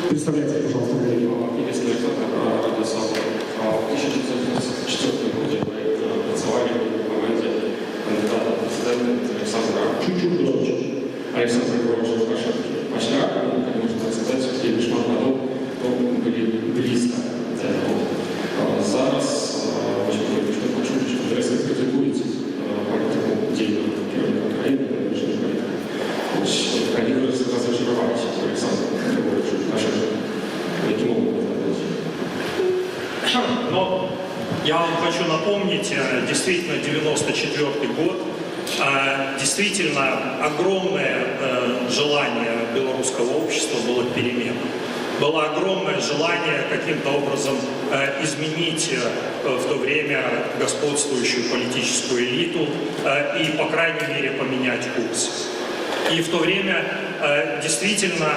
Представляйте, пожалуйста, коллеги. Если Александр Радосов в 1994 году вы працевали в команде кандидата в президенты Александра Чуть-чуть громче. Александра Григорьевича Лукашенко. Вчера, как можно так сказать, все-таки шмат годов, то были близко до этого. Зараз хочу, що Адреса критикують політику дійного керівника України, вирішення політики. Коли ви розчарували Олександра Григорьовича Лукашенка, яким образом? Но я вам хочу напомнить, действительно, 94 год, действительно огромное желание белорусского общества было к переменам. Было огромное желание каким-то образом изменить в то время господствующую политическую элиту и, по крайней мере, поменять курс. И в то время действительно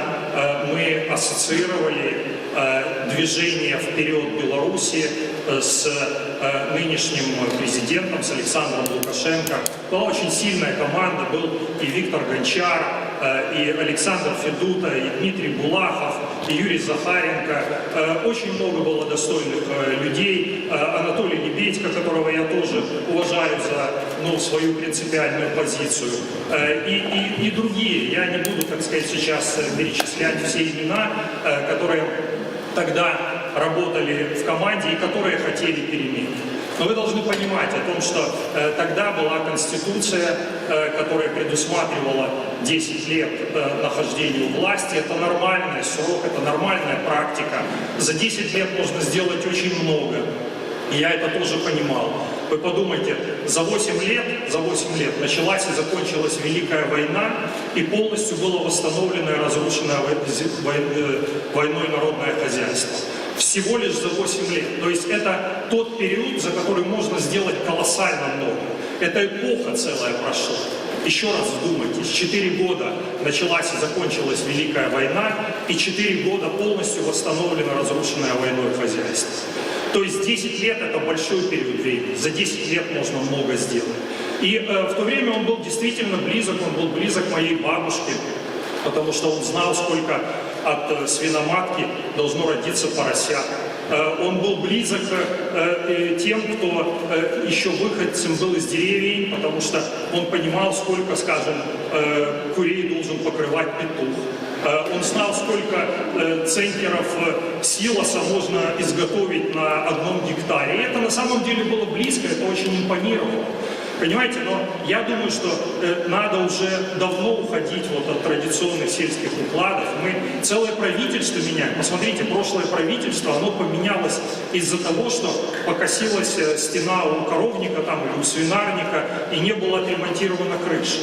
мы ассоциировали движение вперед Беларуси с нынешним президентом, с Александром Лукашенко. Была очень сильная команда, был и Виктор Гончар, и Александр Федута, и Дмитрий Булахов, и Юрий Захаренко. Очень много было достойных людей. Анатолий Лебедько, которого я тоже уважаю за свою принципиальную позицию. И другие. Я не буду, так сказать, сейчас перечислять все имена, которые тогда работали в команде и которые хотели перемен. Но вы должны понимать о том, что тогда была Конституция, которая предусматривала 10 лет нахождения у власти. Это нормальный срок, это нормальная практика. За 10 лет можно сделать очень много. И я это тоже понимал. Вы подумайте, за 8 лет началась и закончилась Великая война, и полностью было восстановлено и разрушено войной народное хозяйство. Всего лишь за 8 лет. То есть это тот период, за который можно сделать колоссально много. Эта эпоха целая прошла. Еще раз вдумайтесь, 4 года началась и закончилась Великая война, и 4 года полностью восстановлено разрушенное войной хозяйство. То есть 10 лет это большой период времени. За 10 лет можно много сделать. И в то время он был действительно близок, он был близок моей бабушке, потому что он знал, сколько от свиноматки должно родиться поросят. Он был близок тем, кто еще выходцем был из деревень, потому что он понимал, сколько, скажем, курей должен покрывать петух. Он знал, сколько центнеров силоса можно изготовить на одном гектаре. И это на самом деле было близко, это очень импонировало. Понимаете, но я думаю, что надо уже давно уходить от традиционных сельских укладов. Мы целое правительство меняем. Посмотрите, прошлое правительство, оно поменялось из-за того, что покосилась стена у коровника там, или у свинарника, и не была отремонтирована крыша.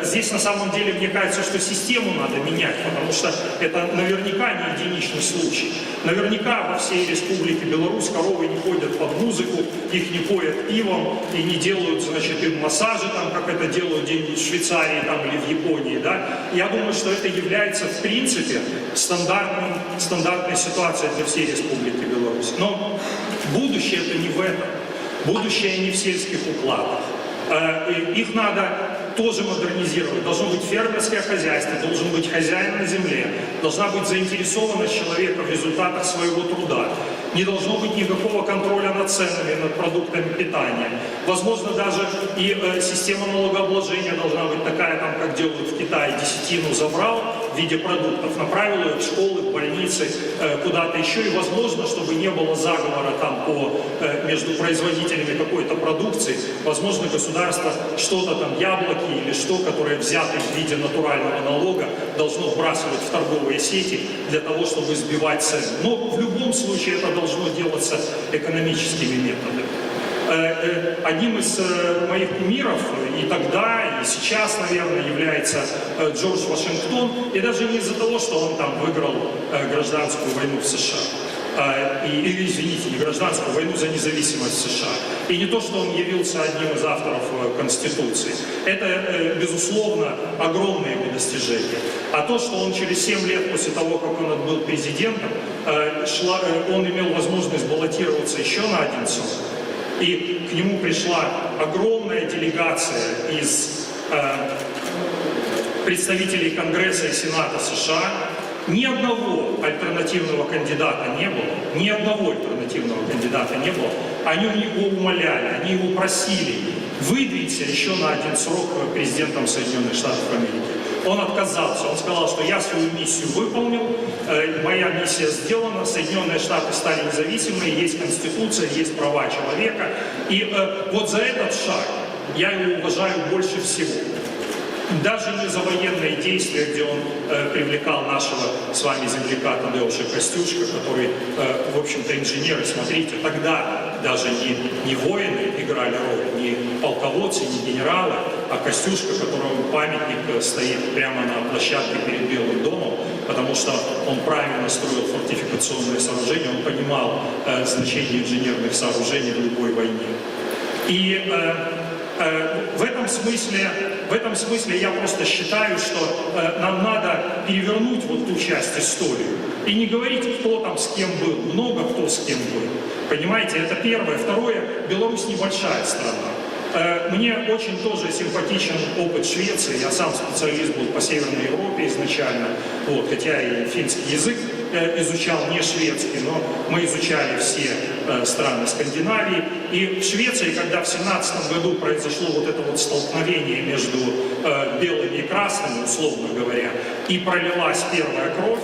Здесь на самом деле, мне кажется, что систему надо менять, потому что это наверняка не единичный случай. Наверняка во всей Республике Беларусь коровы не ходят под музыку, их не поят пивом и не делают, значит, им массажи, там, как это делают где-нибудь в Швейцарии там, или в Японии. Да? Я думаю, что это является, в принципе, стандартной ситуацией для всей Республики Беларусь. Но будущее это не в этом. Будущее не в сельских укладах. Их надо тоже модернизировать. Должно быть фермерское хозяйство, должен быть хозяин на земле, должна быть заинтересованность человека в результатах своего труда. Не должно быть никакого контроля над ценами, над продуктами питания. Возможно, даже и система налогообложения должна быть такая, там, как делают в Китае, десятину забрал в виде продуктов, направил ее в школы, в больницы, куда-то еще. И возможно, чтобы не было заговора там между производителями какой-то продукции. Возможно, государство что-то там, яблоки или что, которое взято в виде натурального налога, должно вбрасывать в торговые сети для того, чтобы сбивать цены. Но в любом случае это должно делаться экономическими методами. Одним из моих кумиров и тогда, и сейчас, наверное, является Джордж Вашингтон. И даже не из-за того, что он там выиграл гражданскую войну в США. или, извините, не гражданскую, войну за независимость США. И не то, что он явился одним из авторов Конституции. Это, безусловно, огромное его достижение. А то, что он через 7 лет после того, как он был президентом, он имел возможность баллотироваться еще на один срок, и к нему пришла огромная делегация из представителей Конгресса и Сената США. Ни одного альтернативного кандидата не было, ни одного альтернативного кандидата не было. Они его умоляли, они его просили: выдвинься еще на один срок президентом Соединенных Штатов Америки. Он отказался, он сказал, что я свою миссию выполнил, моя миссия сделана, Соединенные Штаты стали независимыми, есть Конституция, есть права человека. И вот за этот шаг я его уважаю больше всего. Даже не за военные действия, где он привлекал нашего с вами земляка Тадеуша Костюшка, который, в общем-то, инженеры, смотрите, тогда даже не воины играли роль, не полководцы, не генералы, а Костюшка, которому памятник стоит прямо на площадке перед Белым домом, потому что он правильно строил фортификационные сооружения, он понимал значение инженерных сооружений в любой войне. И в этом смысле я просто считаю, что нам надо перевернуть вот ту часть истории и не говорить, кто там с кем был, много кто с кем был. Понимаете, это первое. Второе, Беларусь небольшая страна. Мне очень тоже симпатичен опыт Швеции. Я сам специалист был по Северной Европе изначально, вот, хотя и финский язык изучал, не шведский, но мы изучали все страны Скандинавии. И в Швеции, когда в 17 году произошло вот это вот столкновение между белыми и красными, условно говоря, и пролилась первая кровь,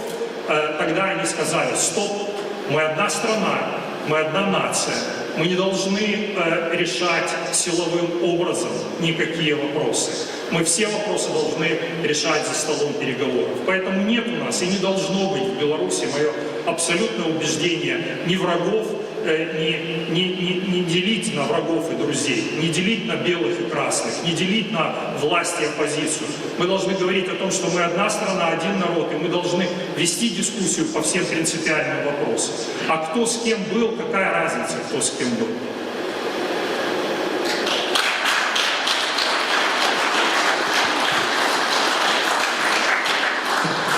тогда они сказали: стоп, мы одна страна, мы одна нация, мы не должны решать силовым образом никакие вопросы. Мы все вопросы должны решать за столом переговоров. Поэтому нет у нас и не должно быть в Беларуси, мое абсолютное убеждение, ни врагов, не делить на врагов и друзей, не делить на белых и красных, не делить на власть и оппозицию. Мы должны говорить о том, что мы одна страна, один народ, и мы должны вести дискуссию по всем принципиальным вопросам. А кто с кем был, какая разница, кто с кем был?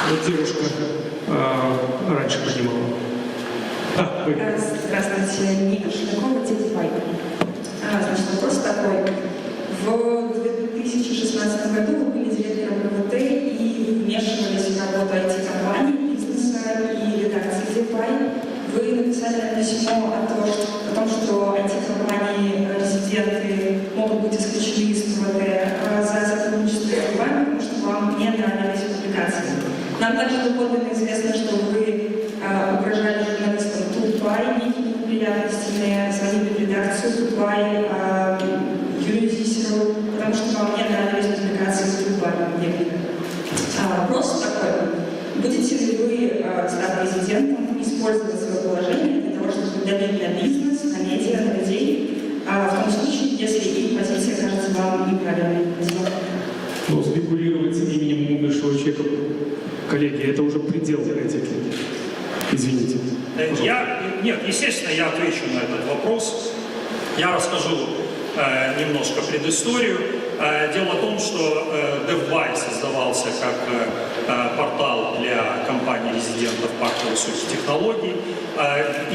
Вот девушка раньше поднимала. Здравствуйте, Ника Шелякова, Телефайт. Значит, вопрос такой. В 2016 году вы были директором КВТ и вмешивались в работу IT-компаний, бизнеса и редакции Телефайт. Вы написали письмо о том, что IT-компании, резиденты могут быть исключены из КВТ за сотрудничество с вами, потому что вам не нравились публикации. Нам также доподлинно известно, что вы угрожали журналистам Тутбай, некими неприятностями, звонили в редакцию Тутбай, Юрию Зисеру, потому что вам не нравились публикации с Тутбай. Вопрос такой. Будете ли вы, став президентом, использовать свое положение для того, чтобы давить на бизнес, на медиа, на людей, в том случае, если их позиция кажется вам неправильной? Но спекулировать именем умершего человека, коллеги, это уже предел этики. Извините. Нет, естественно, я отвечу на этот вопрос. Я расскажу немножко предысторию. Дело в том, что DevBuy создавался как портал для компаний-резидентов парка высоких технологий.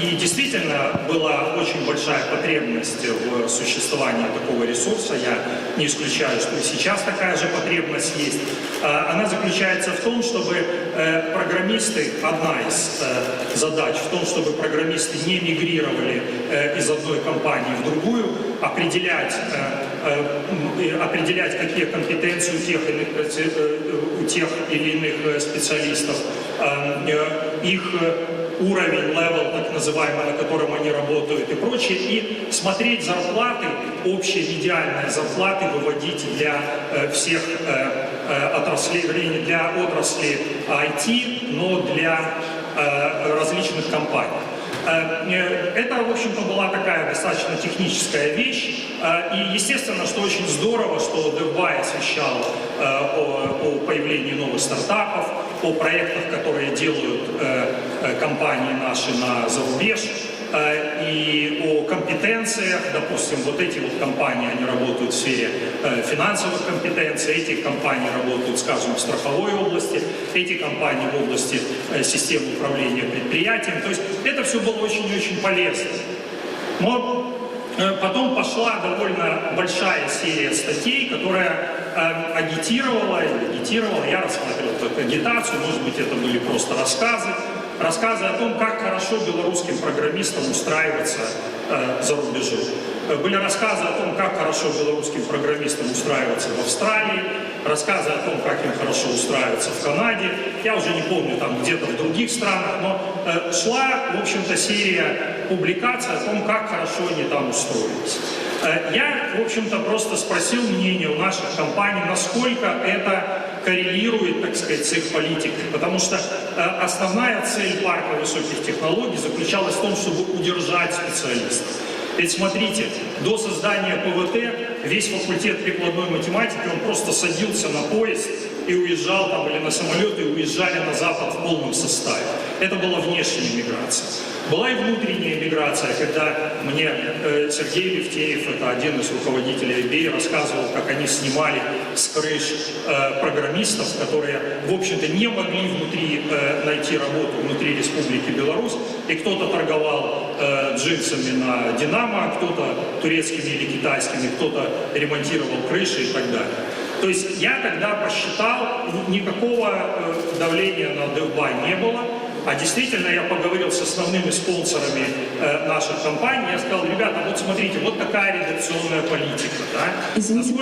И действительно была очень большая потребность в существовании такого ресурса. Я не исключаю, что и сейчас такая же потребность есть. Она заключается в том, чтобы программисты, одна из задач в том, чтобы программисты не мигрировали из одной компании в другую, определять, какие компетенции у тех или иных специалистов, их уровень, левел, так называемый, на котором они работают и прочее, и смотреть зарплаты, общие медиальные зарплаты выводить для всех отраслей, вернее, для отрасли IT, но для различных компаний. Это, в общем-то, была такая достаточно техническая вещь. И, естественно, что очень здорово, что DevBuy освещал о появлении новых стартапов, о проектах, которые делают компании наши за рубеж, и о компетенциях. Допустим, вот эти вот компании, они работают в сфере финансовых компетенций, эти компании работают, скажем, в страховой области, эти компании в области системы управления предприятием. То есть это все было очень и очень полезно. Но потом пошла довольно большая серия статей, которая агитировала, я рассматривал как агитацию, может быть, это были просто рассказы о том, как хорошо белорусским программистам устраиваться за рубежом. Были рассказы о том, как хорошо белорусским программистам устраиваться в Австралии, рассказы о том, как им хорошо устраиваться в Канаде. Я уже не помню, там где-то в других странах, но шла, в общем-то, серия публикаций о том, как хорошо они там устроились. Я, в общем-то, просто спросил мнение у наших компаний, насколько это коррелирует, так сказать, с их политикой. Потому что основная цель парка высоких технологий заключалась в том, чтобы удержать специалистов. Ведь смотрите, до создания ПВТ весь факультет прикладной математики, он просто садился на поезд и уезжал там, или на самолет, и уезжали на Запад в полном составе. Это была внешняя миграция. Была и внутренняя миграция, когда мне Сергей Левтеев, это один из руководителей IBA, рассказывал, как они снимали с крыш программистов, которые, в общем-то, не могли внутри найти работу внутри Республики Беларусь, и кто-то торговал джинсами на Динамо, кто-то турецкими или китайскими, кто-то ремонтировал крыши и так далее. То есть я тогда посчитал, никакого давления на DevBuy не было, а действительно я поговорил с основными спонсорами наших компаний, я сказал, ребята, вот смотрите, вот такая редакционная политика. Да? Извините,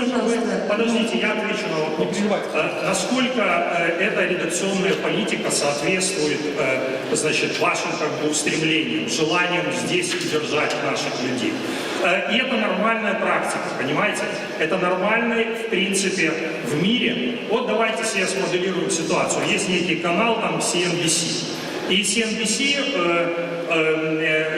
Подождите, я отвечу на вопрос. Насколько эта редакционная политика соответствует, значит, вашим как бы устремлениям, желаниям здесь удержать наших людей. И это нормальная практика, понимаете? Это нормальный, в принципе, в мире. Вот давайте себе смоделируем ситуацию. Есть некий канал, там, CNBC. И CNBC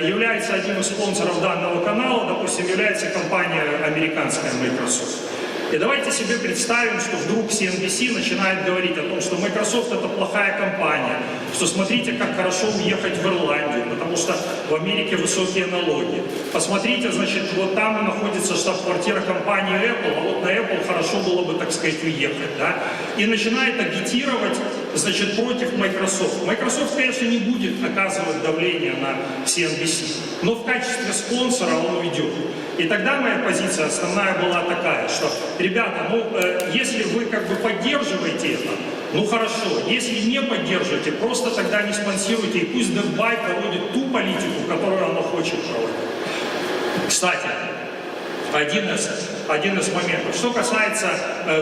является одним из спонсоров данного канала, допустим, является компания американская Microsoft. И давайте себе представим, что вдруг CNBC начинает говорить о том, что Microsoft это плохая компания, что смотрите, как хорошо уехать в Ирландию, потому что в Америке высокие налоги. Посмотрите, значит, вот там находится штаб-квартира компании Apple, а вот на Apple хорошо было бы, так сказать, уехать, да? И начинает агитировать, значит, против Microsoft. Microsoft, конечно, не будет оказывать давление на CNBC, но в качестве спонсора он уйдет. И тогда моя позиция основная была такая, что, ребята, ну, если вы как бы поддерживаете это, ну хорошо, если не поддерживаете, просто тогда не спонсируйте, и пусть DevBuy проводит ту политику, которую оно хочет проводить. Кстати, один из моментов. Что касается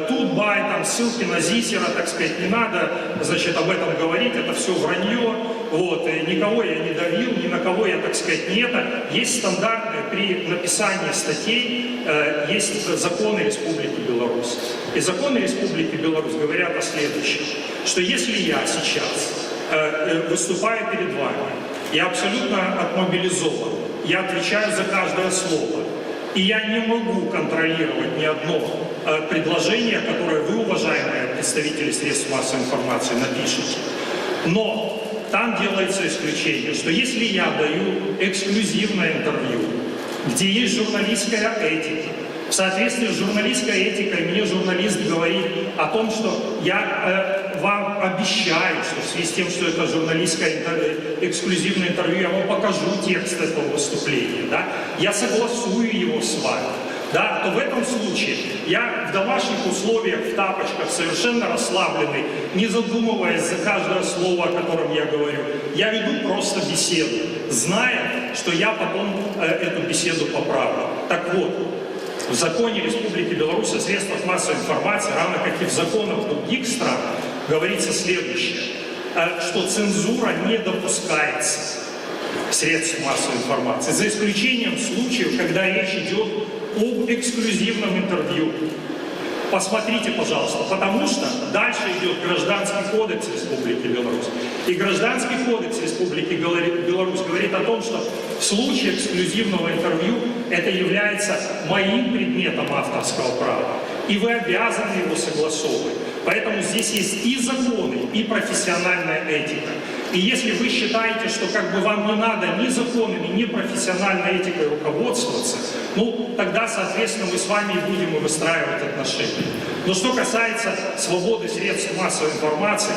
TutBuy, там ссылки на Зисера, так сказать, не надо, значит, об этом говорить, это все вранье, вот, и никого я не давил, ни на кого я, так сказать, не это. Есть стандартные при написании статей, есть законы Республики Беларусь. И законы Республики Беларусь говорят о следующем, что если я сейчас выступаю перед вами, я абсолютно отмобилизован, я отвечаю за каждое слово, и я не могу контролировать ни одно предложение, которое вы, уважаемые представители средств массовой информации, напишете. Но там делается исключение, что если я даю эксклюзивное интервью, где есть журналистская этика, в соответствии с журналистской этикой мне журналист говорит о том, что я вам обещаю, что в связи с тем, что это журналистское эксклюзивное интервью, я вам покажу текст этого выступления, да? Я согласую его с вами. Да, то в этом случае я в домашних условиях, в тапочках, совершенно расслабленный, не задумываясь за каждое слово, о котором я говорю, я веду просто беседу, зная, что я потом эту беседу поправлю. Так вот, в законе Республики Беларусь о средствах массовой информации, равно как и в законах других стран, говорится следующее, что цензура не допускается средств массовой информации, за исключением случаев, когда речь идет об эксклюзивном интервью. Посмотрите, пожалуйста, потому что дальше идет Гражданский кодекс Республики Беларусь. И Гражданский кодекс Республики Беларусь говорит о том, что в случае эксклюзивного интервью это является моим предметом авторского права. И вы обязаны его согласовывать. Поэтому здесь есть и законы, и профессиональная этика. И если вы считаете, что как бы вам не надо ни законами, ни профессиональной этикой руководствоваться, ну, тогда, соответственно, мы с вами и будем выстраивать отношения. Но что касается свободы средств массовой информации,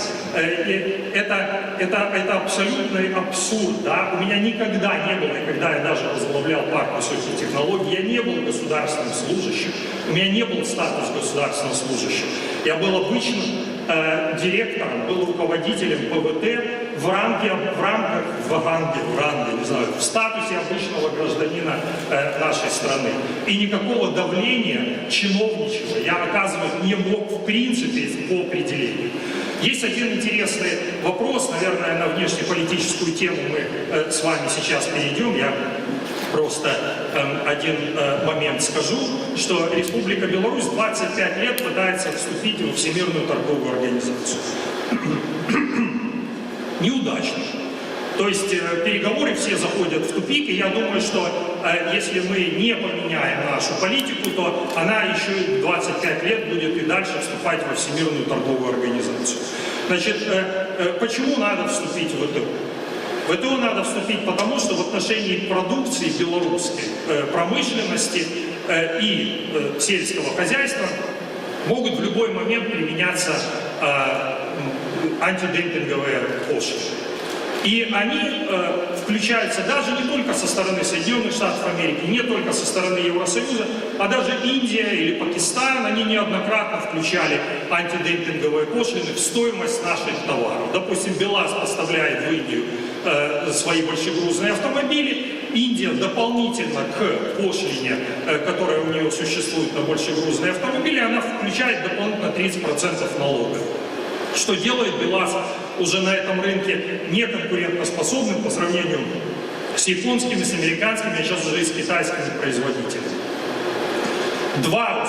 это абсолютный абсурд. Да? У меня никогда не было, и когда я даже возглавлял партию высоких технологий, я не был государственным служащим, у меня не был статус государственного служащего. Я был обычным директором, был руководителем ПВТ в статусе обычного гражданина нашей страны. И никакого давления чиновничего я оказывать не мог в принципе по определению. Есть один интересный вопрос, наверное, на внешнеполитическую тему мы с вами сейчас перейдем. Я просто один момент скажу, что Республика Беларусь 25 лет пытается вступить во Всемирную торговую организацию. Неудачно. То есть переговоры все заходят в тупик, и я думаю, что если мы не поменяем нашу политику, то она еще 25 лет будет и дальше вступать во Всемирную торговую организацию. Значит, почему надо вступить в ВТО? В ВТО надо вступить потому, что в отношении продукции белорусской, промышленности и сельского хозяйства могут в любой момент применяться антидемпинговые пошлины. И они включаются даже не только со стороны Соединенных Штатов Америки, не только со стороны Евросоюза, а даже Индия или Пакистан, они неоднократно включали антидемпинговые пошлины в стоимость наших товаров. Допустим, БелАЗ поставляет в Индию свои большегрузные автомобили, Индия дополнительно к пошлине, которая у нее существует на большегрузные автомобили, она включает дополнительно 30% налога. Что делает БелАЗ уже на этом рынке неконкурентоспособным по сравнению с японскими, с американскими, а сейчас уже и с китайскими производителями. Два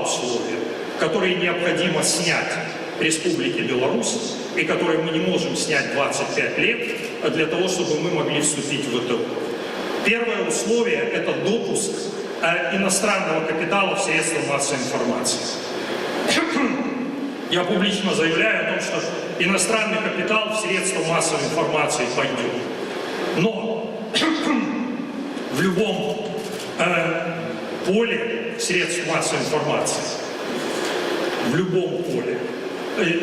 условия, которые необходимо снять Республике Беларусь и которые мы не можем снять 25 лет для того, чтобы мы могли вступить в ВТО. Первое условие – это допуск иностранного капитала в средства массовой информации. Я публично заявляю о том, что иностранный капитал в средства массовой информации пойдет. Но в любом поле средств массовой информации, в любом поле,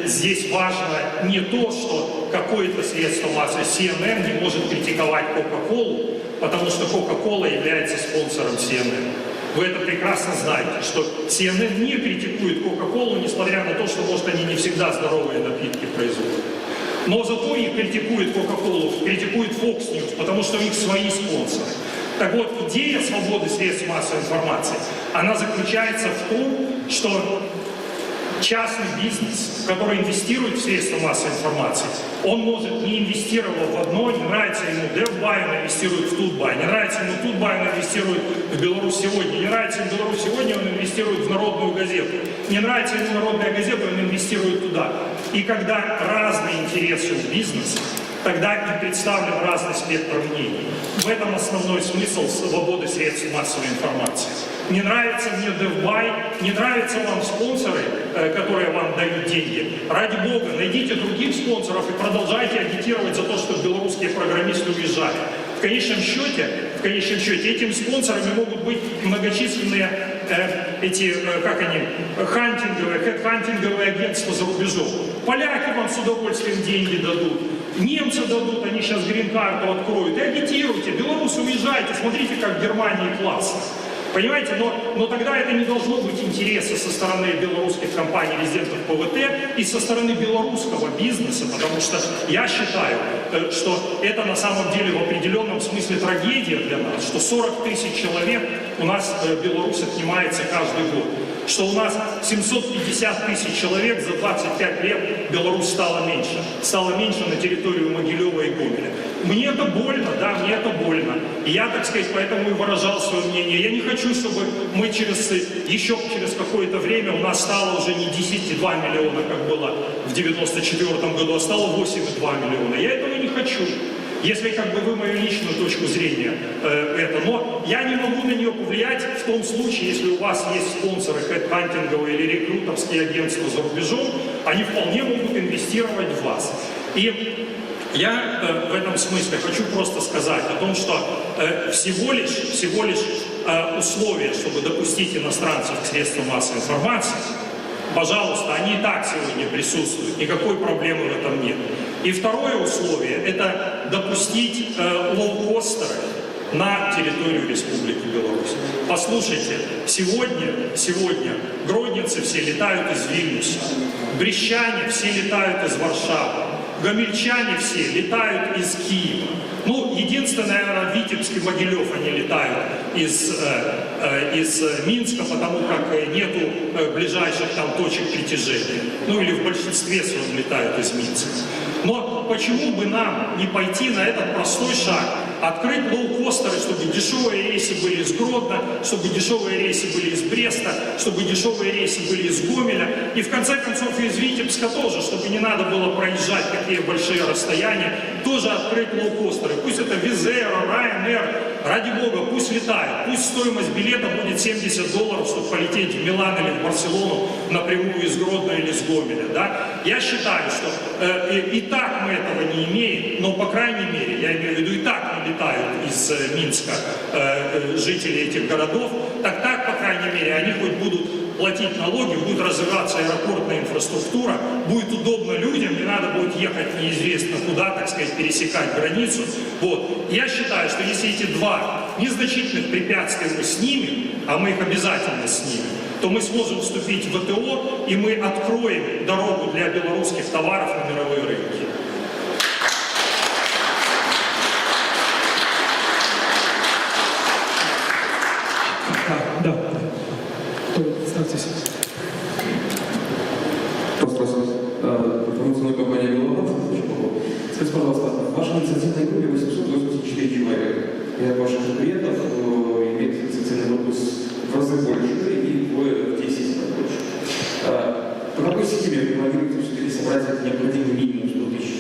здесь важно не то, что какое-то средство массовой CNN не может критиковать Coca-Cola, потому что Coca-Cola является спонсором CNN. Вы это прекрасно знаете, что CNN не критикует Coca-Cola, несмотря на то, что, может, они не всегда здоровые напитки производят. Но зато их критикует Coca-Cola, критикует Fox News, потому что у них свои спонсоры. Так вот, идея свободы средств массовой информации, она заключается в том, что частный бизнес, который инвестирует в средства массовой информации, он может, не инвестировать в одно, не нравится ему DevBuy, он инвестирует в Тутбай, не нравится ему Тутбай, он инвестирует в Беларусь сегодня, не нравится ему Беларусь сегодня, он инвестирует в Народную газету, не нравится ему Народная газета, он инвестирует туда. И когда разные интересы у бизнеса, тогда и представлен разный спектр мнений. В этом основной смысл свободы средств массовой информации. Не нравится мне DevBuy, не нравятся вам спонсоры, которые вам дают деньги. Ради Бога, найдите других спонсоров и продолжайте агитировать за то, чтобы белорусские программисты уезжали. В конечном счете этим спонсорами могут быть многочисленные хантинговые агентства за рубежом. Поляки вам с удовольствием деньги дадут. Немцы дадут, они сейчас грин-карту откроют. И агитируйте, белорусы, уезжайте, смотрите, как в Германии классно. Понимаете, но тогда это не должно быть интереса со стороны белорусских компаний, резидентов ПВТ и со стороны белорусского бизнеса, потому что я считаю, что это на самом деле в определенном смысле трагедия для нас, что 40 тысяч человек у нас в Беларуси отнимается каждый год, что у нас 750 тысяч человек за 25 лет Беларусь стала меньше на территорию Могилева и Гомеля. Мне это больно, да, мне это больно. И я, так сказать, поэтому и выражал свое мнение. Я не хочу, чтобы мы еще через какое-то время у нас стало уже не 10,2 миллиона, как было в 1994 году, а стало 8,2 миллиона. Я этого не хочу. Если как бы вы мою личную точку зрения, но я не могу на нее повлиять в том случае, если у вас есть спонсоры хедхантинговые или рекрутерские агентства за рубежом, они вполне могут инвестировать в вас. И я в этом смысле хочу просто сказать о том, что всего лишь условия, чтобы допустить иностранцев к средствам массовой информации, пожалуйста, они и так сегодня присутствуют, никакой проблемы в этом нет. И второе условие – это допустить лоукостеры на территорию Республики Беларусь. Послушайте, сегодня гродненцы все летают из Вильнюса, брещане все летают из Варшавы, гомельчане все летают из Киева. Ну, единственное, наверное, Витебск и Могилев они летают из Минска, потому как нету ближайших там точек притяжения. Ну, или в большинстве своем летают из Минска. Но почему бы нам не пойти на этот простой шаг? Открыть лоукостеры, чтобы дешевые рейсы были из Гродно, чтобы дешевые рейсы были из Бреста, чтобы дешевые рейсы были из Гомеля. И в конце концов из Витебска тоже, чтобы не надо было проезжать такие большие расстояния, тоже открыть лоукостеры. Пусть это Визеро, Ryanair, ради бога, пусть летают. Пусть стоимость билета будет $70, чтобы полететь в Милан или в Барселону напрямую из Гродно или из Гомеля. Да? Я считаю, что и так мы этого не имеем, но по крайней мере, я имею в виду, и так не летают из Минска жители этих городов, так, по крайней мере, они хоть будут платить налоги, будет развиваться аэропортная инфраструктура, будет удобно людям, не надо будет ехать неизвестно куда, так сказать, пересекать границу. Вот. Я считаю, что если эти два незначительных препятствия мы снимем, а мы их обязательно снимем, то мы сможем вступить в ВТО, и мы откроем дорогу для белорусских товаров на мировые рынки. Да. Представьтесь. Информационная компания «Белорус». Скажите, пожалуйста, в вашей инициативной группе 884 человека. И от ваших клиентов имеет инициативный группы в разы больше и в 10 раз больше. По какой системе вы планируете все-таки собрать необходимый минимум 100 тысяч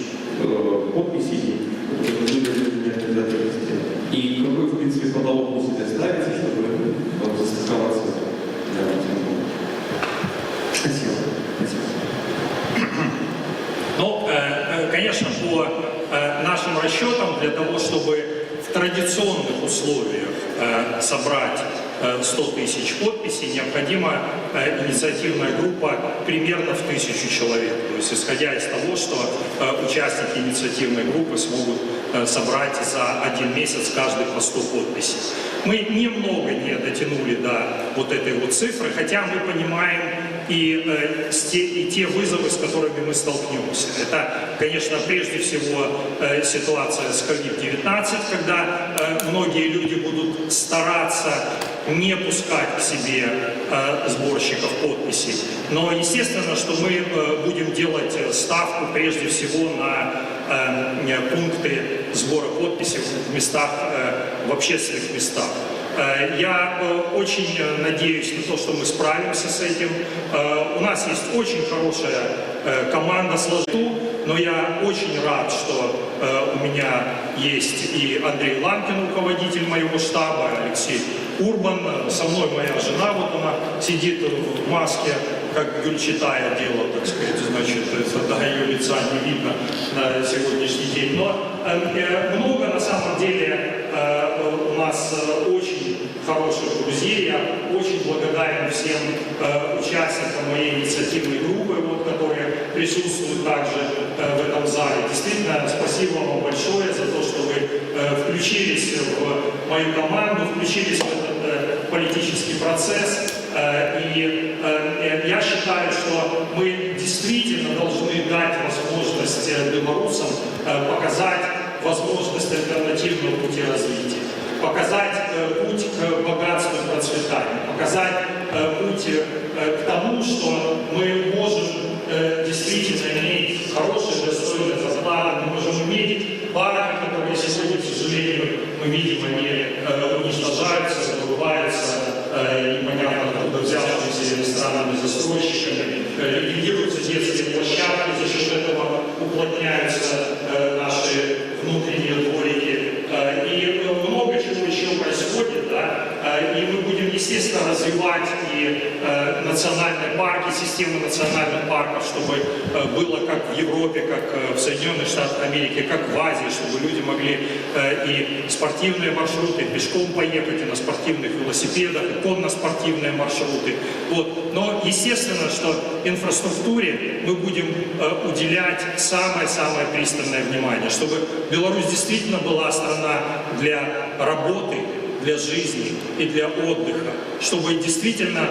подписей, и какой, в принципе, потолок вы себе ставите, чтобы застраховаться? Спасибо. Ну, конечно, по нашим расчетам, для того, чтобы в традиционных условиях собрать 100 тысяч подписей, необходима инициативная группа примерно в 1000 человек. То есть, исходя из того, что участники инициативной группы смогут собрать за 1 месяц каждый по 100 подписей. Мы немного не дотянули до вот этой вот цифры, хотя мы понимаем и те вызовы, с которыми мы столкнемся. Это, конечно, прежде всего ситуация с COVID-19, когда многие люди будут стараться не пускать к себе сборщиков подписей. Но естественно, что мы будем делать ставку прежде всего на пункты сбора подписей в местах, в общественных местах. Я очень надеюсь на то, что мы справимся с этим. У нас есть очень хорошая команда сложена, но я очень рад, что у меня есть и Андрей Ланкин, руководитель моего штаба, Алексей Урбан, со мной моя жена, вот она сидит в маске, как Гюльчатая делала, так сказать, значит, да, ее лица не видно на сегодняшний день. Но много на самом деле у нас очень хороших друзей. Я очень благодарен всем участникам моей инициативной группы, вот, которые присутствуют также в этом зале. Действительно, спасибо вам большое за то, что вы включились в мою команду, включились в этот политический процесс. И я считаю, что мы действительно должны дать возможность белорусам показать возможность альтернативного пути развития, показать путь к богатству и процветанию, показать путь к тому, что мы можем действительно иметь хорошие, достойные зарплаты, мы можем иметь банки, которые сегодня, к сожалению, мы видим, они уничтожаются, забываются, непонятно откуда взявшимися иностранными застройщиками, ликвидируются детские площадки, за счет этого уплотняются наши внутренние И мы будем, естественно, развивать и национальные парки, систему национальных парков, чтобы было как в Европе, как в Соединенных Штатах Америки, как в Азии, чтобы люди могли и спортивные маршруты, пешком поехать, и на спортивных велосипедах, и конно-спортивные маршруты. Вот. Но естественно, что инфраструктуре мы будем уделять самое-самое пристальное внимание, чтобы Беларусь действительно была страна для работы, для жизни и для отдыха, чтобы действительно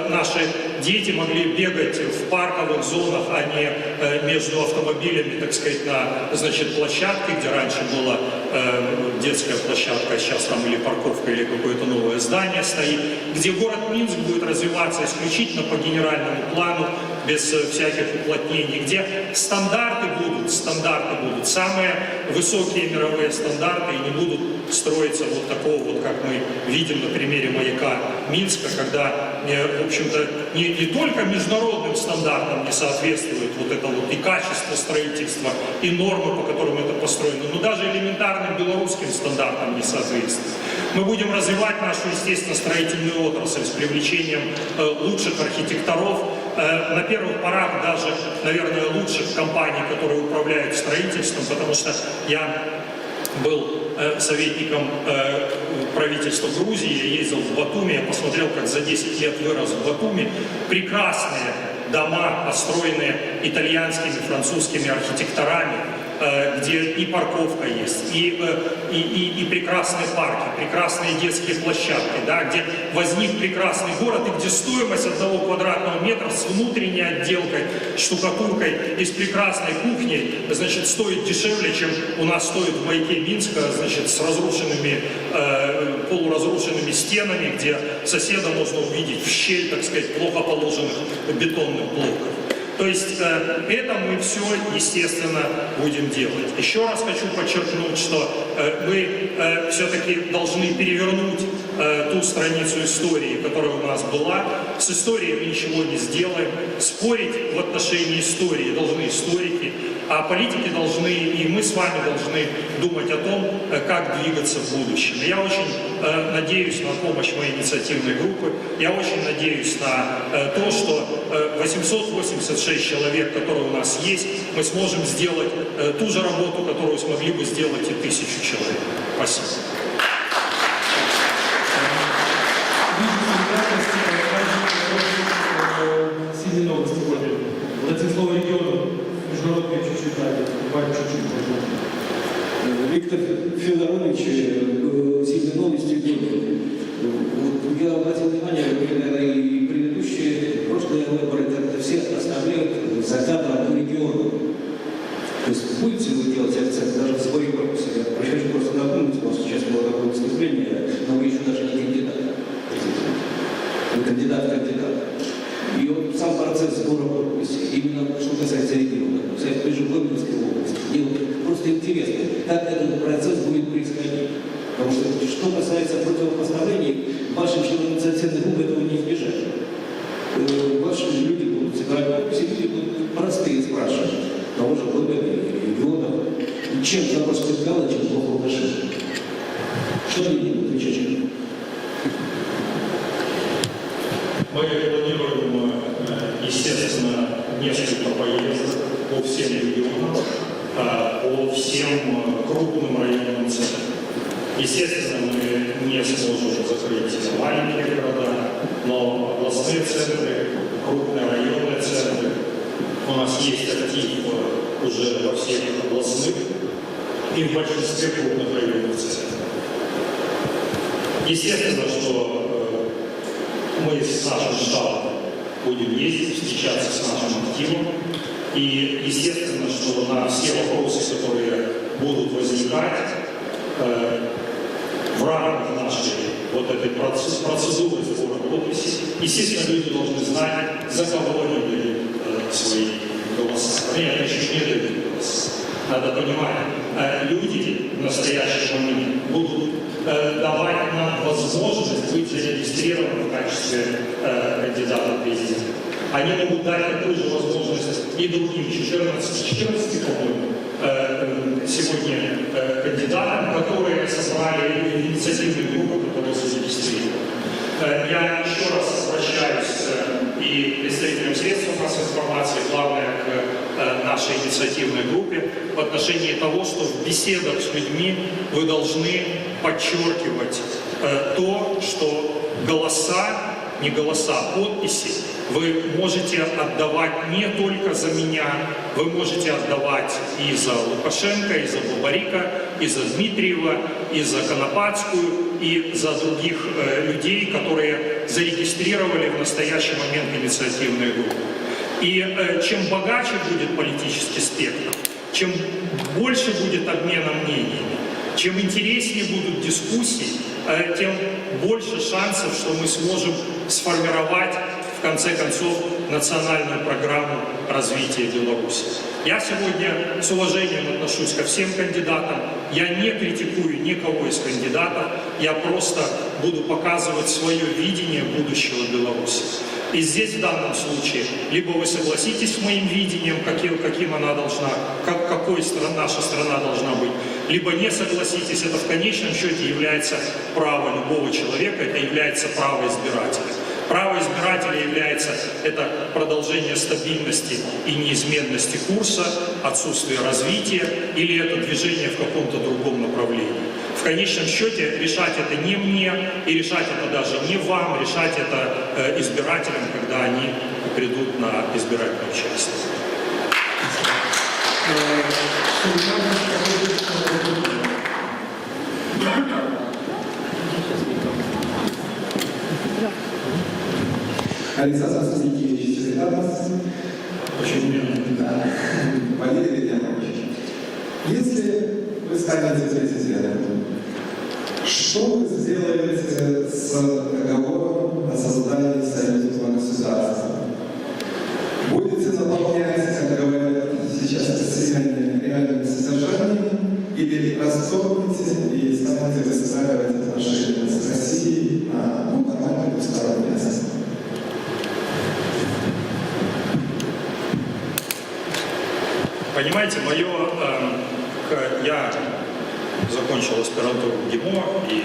наши дети могли бегать в парковых зонах, а не между автомобилями, так сказать, на, значит, площадке, где раньше была детская площадка, а сейчас там или парковка, или какое-то новое здание стоит, где город Минск будет развиваться исключительно по генеральному плану, без всяких уплотнений, где стандарты будут, самые высокие мировые стандарты, и не будут строиться вот такого вот, как мы видим на примере маяка Минска, когда, в общем-то, не только международным стандартам не соответствует вот это вот и качество строительства, и нормы, по которым это построено, но даже элементарным белорусским стандартам не соответствует. Мы будем развивать нашу, естественно, строительную отрасль с привлечением лучших архитекторов, на первых порах даже, наверное, лучших компаний, которые управляют строительством, потому что я был советником правительства Грузии, я ездил в Батуми, я посмотрел, как за 10 лет вырос в Батуми прекрасные дома, построенные итальянскими, французскими архитекторами, где и парковка есть, и прекрасные парки, прекрасные детские площадки, да, где возник прекрасный город, и где стоимость 1 квадратного метра с внутренней отделкой, штукатуркой и с прекрасной кухней, значит, стоит дешевле, чем у нас стоит в маяке Минска, значит, с разрушенными, полуразрушенными стенами, где соседа можно увидеть в щель, так сказать, плохо положенных бетонных блоков. То есть это мы все, естественно, будем делать. Еще раз хочу подчеркнуть, что мы все-таки должны перевернуть ту страницу истории, которая у нас была. С историей мы ничего не сделаем. Спорить в отношении истории должны историки, а политики должны, и мы с вами должны думать о том, как двигаться в будущем. Я очень надеюсь на помощь моей инициативной группы. Я очень надеюсь на то, что 886 человек, которые у нас есть, мы сможем сделать ту же работу, которую смогли бы сделать и 1000 человек. Спасибо. Сильные новости были. Вот эти слова региона международные чуть-чуть дали, буквально чуть-чуть. Виктор Федорович, сильные новости были. Вот я обратил внимание, наверное, и предыдущие, прошлые выборы, как-то все оставляют за кадром региона. То есть будете вы делать акцент даже в сборе корпуса? Я прощаюсь, просто напомнить, у вас сейчас было такое выступление, но вы еще даже не кандидат. Вы кандидат в кандидат. И вот сам процесс сбора подписей, именно что касается региона, кстати, той же Гомельской области, мне вот просто интересно, как этот процесс будет происходить. Потому что касается противопоставлений, вашим членам инициативной группы этого не избежать. Ваши люди будут собирать подписи, люди будут простые спрашивать, того же Гомеля, регионов, чем, на ваш взгляд, чем плохо отношения. Что они будут отвечать? Мы планируем, естественно, несколько поездок по всем регионам, по всем крупным районам центров. Естественно, мы не сможем закрыть маленькие города, но областные центры, крупные районные центры, у нас есть актив уже во всех областных и в большинстве крупных районных центров. Естественно, что мы с нашим штабом будем ездить, встречаться с нашим активом. И естественно, что на все вопросы, которые будут возникать в рамках нашей вот этой процедуры сбора подписей, естественно, люди должны знать, за кого они дают свои голоса. Нет, еще не дают голоса. Надо понимать, люди в настоящий момент будут давать нам возможность быть зарегистрированным в качестве кандидата в президент. Они могут дать такую же возможность и другим 14, по-моему, сегодня кандидатам, которые собрали инициативные группы, которые зарегистрированы. Я еще раз обращаюсь и представителям средств массовой информации, главное, к нашей инициативной группе в отношении того, что в беседах с людьми вы должны подчеркивать то, что голоса, не голоса, а подписи вы можете отдавать не только за меня, вы можете отдавать и за Лукашенко, и за Бабарика, и за Дмитриева, и за Конопатскую, и за других людей, которые зарегистрировали в настоящий момент инициативную группу. И чем богаче будет политический спектр, чем больше будет обмена мнениями, чем интереснее будут дискуссии, тем больше шансов, что мы сможем сформировать в конце концов национальную программу развития Беларуси. Я сегодня с уважением отношусь ко всем кандидатам. Я не критикую никого из кандидатов. Я просто буду показывать свое видение будущего Беларуси. И здесь в данном случае либо вы согласитесь с моим видением, каким она должна, какой наша страна должна быть, либо не согласитесь. Это в конечном счете является право любого человека, это является право избирателя. Право избирателя является это продолжение стабильности и неизменности курса, отсутствие развития или это движение в каком-то другом направлении. В конечном счете решать это не мне и решать это даже не вам, решать это избирателям, когда они придут на избирательное участие. Александр Сазникевич, очень да. Валерий Ильянович, если вы станете президентом, что вы сделаете с договором о создании союзного государства? Будете наполнять, как говорят сейчас россияне, реальным содержанием, или расторгнете и станете выстраивать отношения с Россией на нормальной двусторонней основе? Понимаете, я закончил аспирантуру в ГИМО и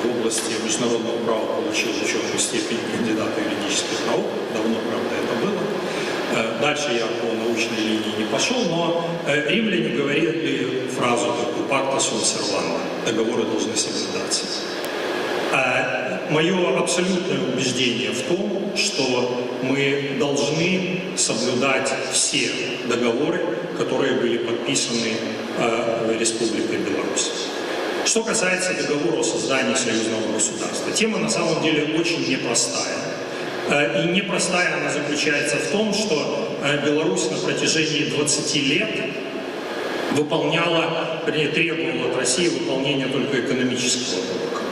в области международного права получил ученую степень кандидата юридических наук. Давно, правда, это было. Дальше я по научной линии не пошел, но римляне говорили фразу такую «pacta sunt servanda» – договоры должны соблюдаться. Мое абсолютное убеждение в том, что мы должны соблюдать все договоры, которые были подписаны Республикой Беларусь. Что касается договора о создании союзного государства, тема на самом деле очень непростая. И непростая она заключается в том, что Беларусь на протяжении 20 лет требовала от России выполнения только экономического блока.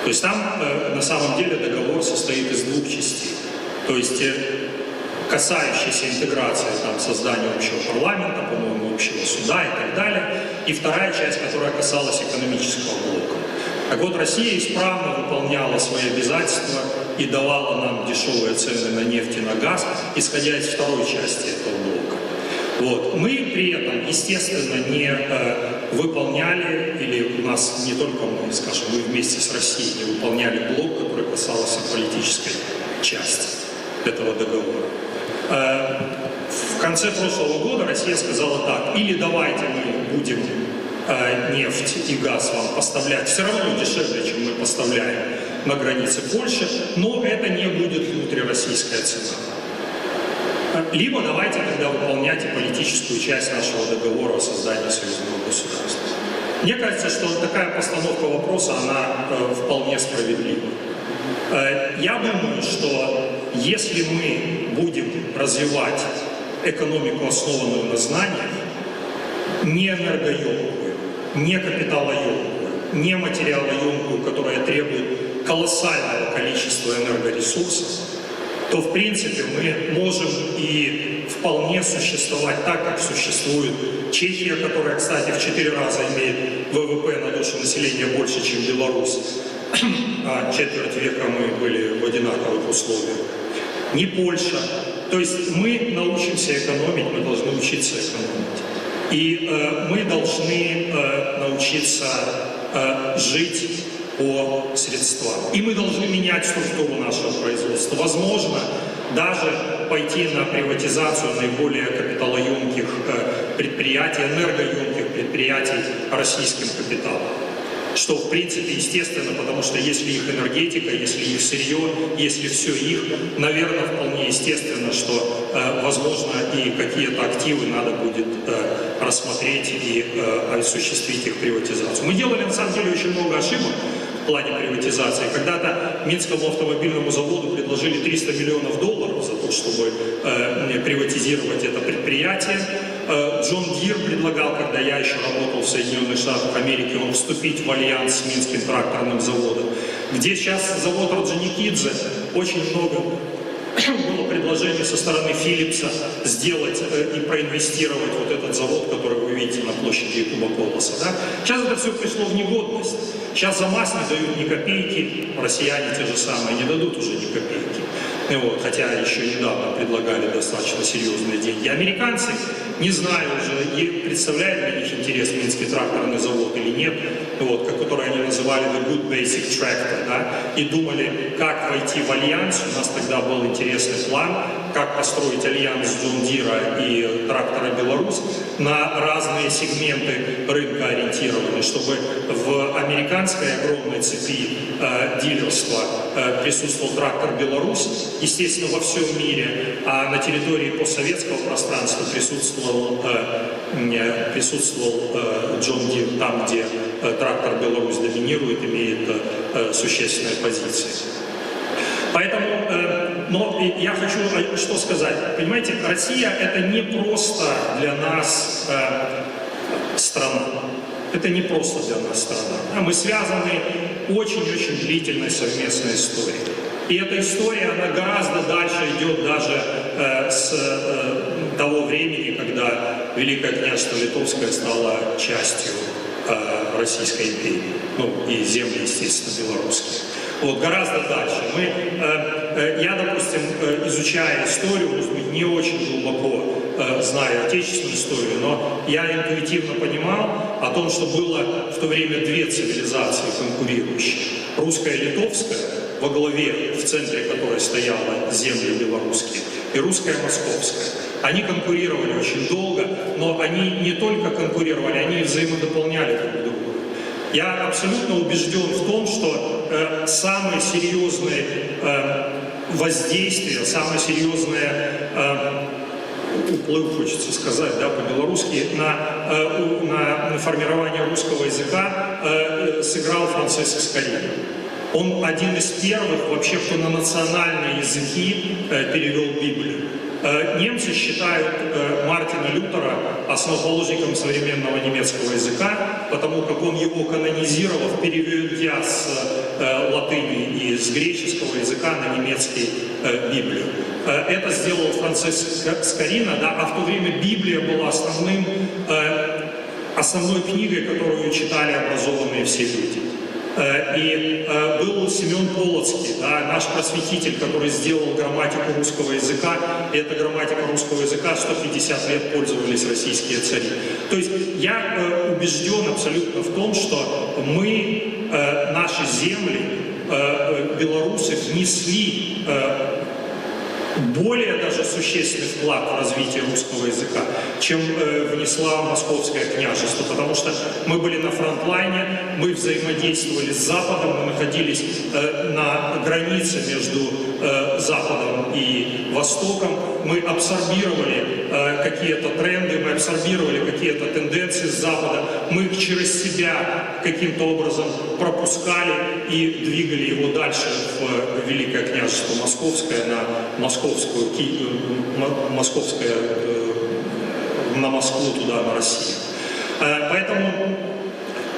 То есть там на самом деле договор состоит из двух частей. То есть касающаяся интеграции, создания общего парламента, по-моему, общего суда и так далее. И вторая часть, которая касалась экономического блока. Так вот, Россия исправно выполняла свои обязательства и давала нам дешевые цены на нефть и на газ, исходя из второй части этого блока. Вот. Мы при этом, естественно, не выполняли, или у нас не только мы, скажем, мы вместе с Россией не выполняли блок, который касался политической части этого договора. В конце прошлого года Россия сказала так: или давайте мы будем нефть и газ вам поставлять все равно дешевле, чем мы поставляем на границе Польши, но это не будет внутрироссийская цена. Либо давайте тогда выполнять и политическую часть нашего договора о создании союзного государства. Мне кажется, что такая постановка вопроса, она вполне справедлива. Я думаю, что если мы будем развивать экономику, основанную на знаниях, не энергоемкую, не капиталоемкую, не материалоемкую, которая требует колоссального количества энергоресурсов, то, в принципе, мы можем и вполне существовать так, как существует Чехия, которая, кстати, в 4 раза имеет ВВП на душу населения больше, чем Беларусь. А четверть века мы были в одинаковых условиях. Не Польша. То есть мы научимся экономить, мы должны учиться экономить. И мы должны научиться жить по средствам. И мы должны менять структуру нашего производства. Возможно, даже пойти на приватизацию наиболее капиталоемких предприятий, энергоемких предприятий российским капиталом. Что, в принципе, естественно, потому что если их энергетика, если их сырье, если все их, наверное, вполне естественно, что, возможно, и какие-то активы надо будет рассмотреть и осуществить их приватизацию. Мы делали, на самом деле, очень много ошибок в плане приватизации. Когда-то Минскому автомобильному заводу предложили $300 миллионов за то, чтобы приватизировать это предприятие. Джон Дир предлагал, когда я еще работал в Соединенных Штатах Америки, он вступить в альянс с Минским тракторным заводом. Где сейчас завод Орджоникидзе, очень много было предложений со стороны Philips'а сделать и проинвестировать вот этот завод, который вы видите на площади Якуба Колоса. Да? Сейчас это все пришло в негодность. Сейчас за МАЗ не дают ни копейки, россияне те же самые не дадут уже ни копейки. Вот, хотя еще недавно предлагали достаточно серьезные деньги. Американцы, не знаю уже, представляет ли их интерес Минский тракторный завод или нет, вот, который они называли The Good Basic Tractor, да, и думали, как войти в альянс. У нас тогда был интересный план, как построить альянс Джон Дира и трактора Беларусь на разные сегменты рынка ориентированы, чтобы в американской огромной цепи дилерства присутствовал трактор Беларусь, естественно, во всем мире, а на территории постсоветского пространства присутствовал Джон Дир, там, где трактор Беларусь доминирует, имеет существенные позиции. Поэтому, но я хочу что сказать. Понимаете, Россия — это не просто для нас страна. Это не просто для нас страна. Мы связаны очень-очень длительной совместной историей. И эта история, она гораздо дальше идет даже с того времени, когда Великое княжество Литовское стало частью Российской империи. Ну, и земли, естественно, белорусские. Вот, гораздо дальше. Я, допустим, изучая историю, может быть, не очень глубоко знаю отечественную историю, но я интуитивно понимал о том, что было в то время две цивилизации конкурирующие. Русская и литовская, во главе, в центре которой стояла земли белорусские, и русская московская. Они конкурировали очень долго, но они не только конкурировали, они взаимодополняли друг друга. Я абсолютно убежден в том, что самые серьезные воздействия, самое серьезное уплыв, хочется сказать, да, по-белорусски, на формирование русского языка сыграл Франциск Скорина. Он один из первых вообще, кто на национальные языки перевел Библию. Немцы считают Мартина Лютера основоположником современного немецкого языка, потому как он его канонизировав, переведя с латыни и с греческого языка на немецкий Библию. Это сделал Франциск Скорина, да, а в то время Библия была основной книгой, которую читали образованные все люди. И был Семен Полоцкий, да, наш просветитель, который сделал грамматику русского языка. И эта грамматика русского языка 150 лет пользовались российские цари. То есть я убежден абсолютно в том, что мы, наши земли, белорусы, внесли более даже существенный вклад в развитие русского языка, чем внесла Московское княжество, потому что мы были на фронтлайне, мы взаимодействовали с Западом, мы находились на границе между Западом и Востоком, мы абсорбировали какие-то тренды, мы абсорбировали какие-то тенденции с Запада, мы их через себя каким-то образом пропускали и двигали его дальше в Великое княжество Московское, на Москву, туда, на Россию. Поэтому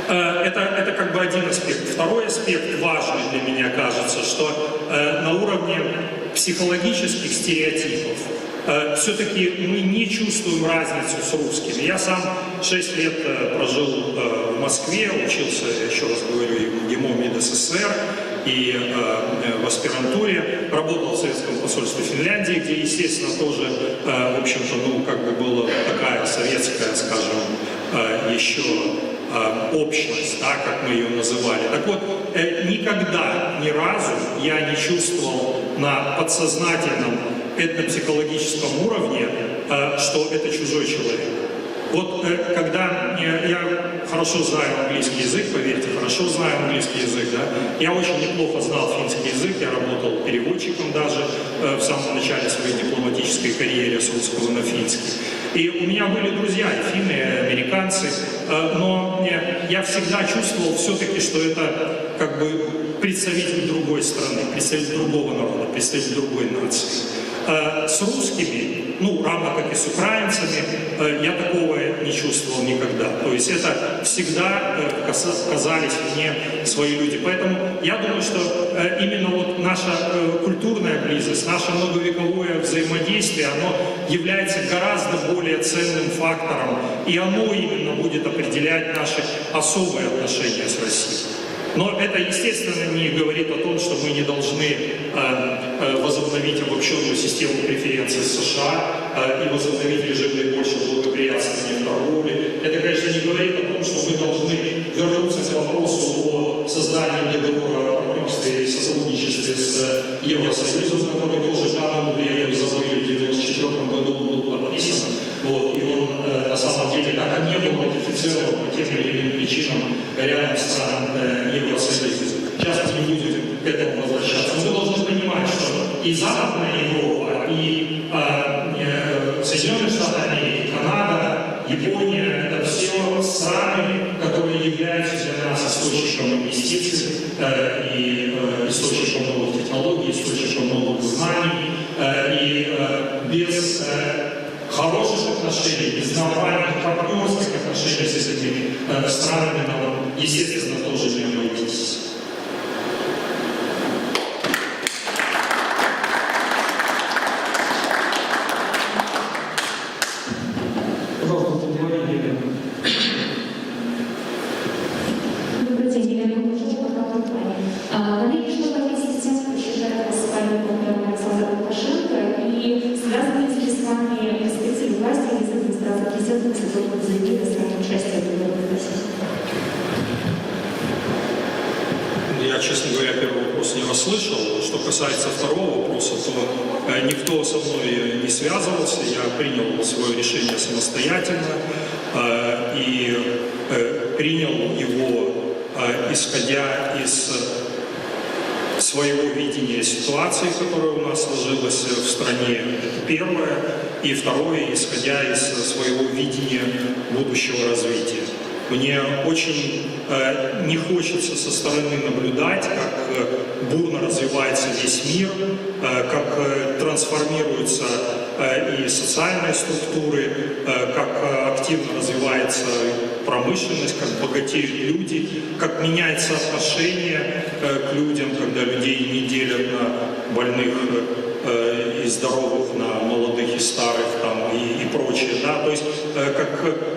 это как бы один аспект. Второй аспект важный для меня кажется, что на уровне психологических стереотипов все-таки мы не чувствуем разницу с русскими. Я сам 6 лет прожил в Москве, учился, еще раз говорю, и в ГИМО МИД СССР, и в аспирантуре, работал в Советском посольстве Финляндии, где, естественно, тоже, в общем-то, ну, как бы была такая советская, скажем, еще общность, да, как мы ее называли. Так вот, никогда, ни разу я не чувствовал на подсознательном этнопсихологическом уровне, что это чужой человек. Вот когда я хорошо знаю английский язык, поверьте, хорошо знаю английский язык, да, я очень неплохо знал финский язык, я работал переводчиком даже в самом начале своей дипломатической карьеры с русского на финский. И у меня были друзья, и финны, и американцы, но я всегда чувствовал все-таки, что это как бы представитель другой страны, представитель другого народа, представитель другой нации. С русскими, ну, равно как и с украинцами, я такого не чувствовал никогда. То есть это всегда казались мне свои люди. Поэтому я думаю, что именно вот наша культурная близость, наше многовековое взаимодействие, оно является гораздо более ценным фактором, и оно именно будет определять наши особые отношения с Россией. Но это, естественно, не говорит о том, что мы не должны возобновить обобщенную систему преференций США и возобновить режим наибольшего благоприятствования в торговле. Это, конечно, не говорит о том, что мы должны вернуться к вопросу о создании договора о партнерстве и сотрудничестве с Евросоюзом, который тоже данным временем забыли в 1994 году был подписан. Вот, и он на самом деле так и не был ратифицирован по тем или иным причинам рядом стран Евросоюза. Сейчас мы не будем к этому возвращаться. Но вы должны понимать, что и Западная Европа, и Соединенные Штаты Америки, Канада, Япония — это все страны, которые являются для нас источником инвестиций и источником новых технологий, источником новых знаний. И без хороших отношений, без нормальных партнерских отношений с этими странами нам, естественно, тоже не обойтись. Пожалуйста, Елена. Добрый день, Елена Лукашова, компания. Валерий, что повесить тем, что считает вас своим Александра Лукашенко, и связанные ли с вами представители власти или с администрацией президента, которые заявили о своем участии в выборах России? Я, честно говоря, первый вопрос не расслышал. Что касается второго вопроса, то никто со мной не связывался. Я принял свое решение самостоятельно и принял его, исходя из своего видения ситуации, которая у нас сложилась в стране. Это первое. И второе, исходя из своего видения будущего развития. Мне очень не хочется со стороны наблюдать, как бурно развивается весь мир, как трансформируются и социальные структуры, как активно развивается промышленность, как богатеют люди, как меняется отношение к людям, когда людей не делят на больных и здоровых, на молодых и старых там, и прочее. Да? То есть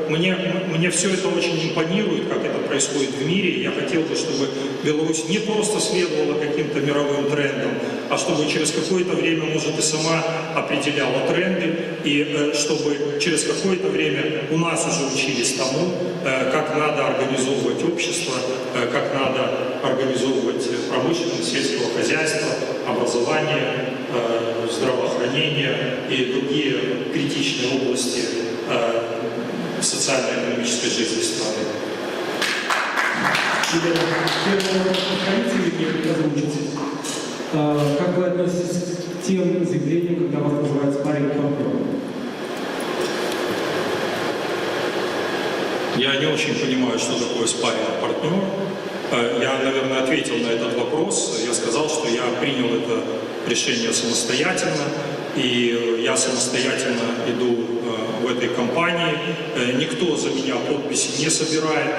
мне все это очень импонирует, как это происходит в мире. Я хотел бы, чтобы Беларусь не просто следовала каким-то мировым трендам, а чтобы через какое-то время, может, и сама определяла тренды, и чтобы через какое-то время у нас уже учились тому, как надо организовывать общество, как надо организовывать промышленность, сельского хозяйства, образование, здравоохранение и другие критичные области социально-экономической жизни страны. Как вы относитесь к тем заявлениям, когда вас называют спарринг-партнером? Я не очень понимаю, что такое спарринг-партнер. Я, наверное, ответил на этот вопрос. Я сказал, что я принял это решение самостоятельно, и я самостоятельно иду в этой кампании. Никто за меня подписи не собирает.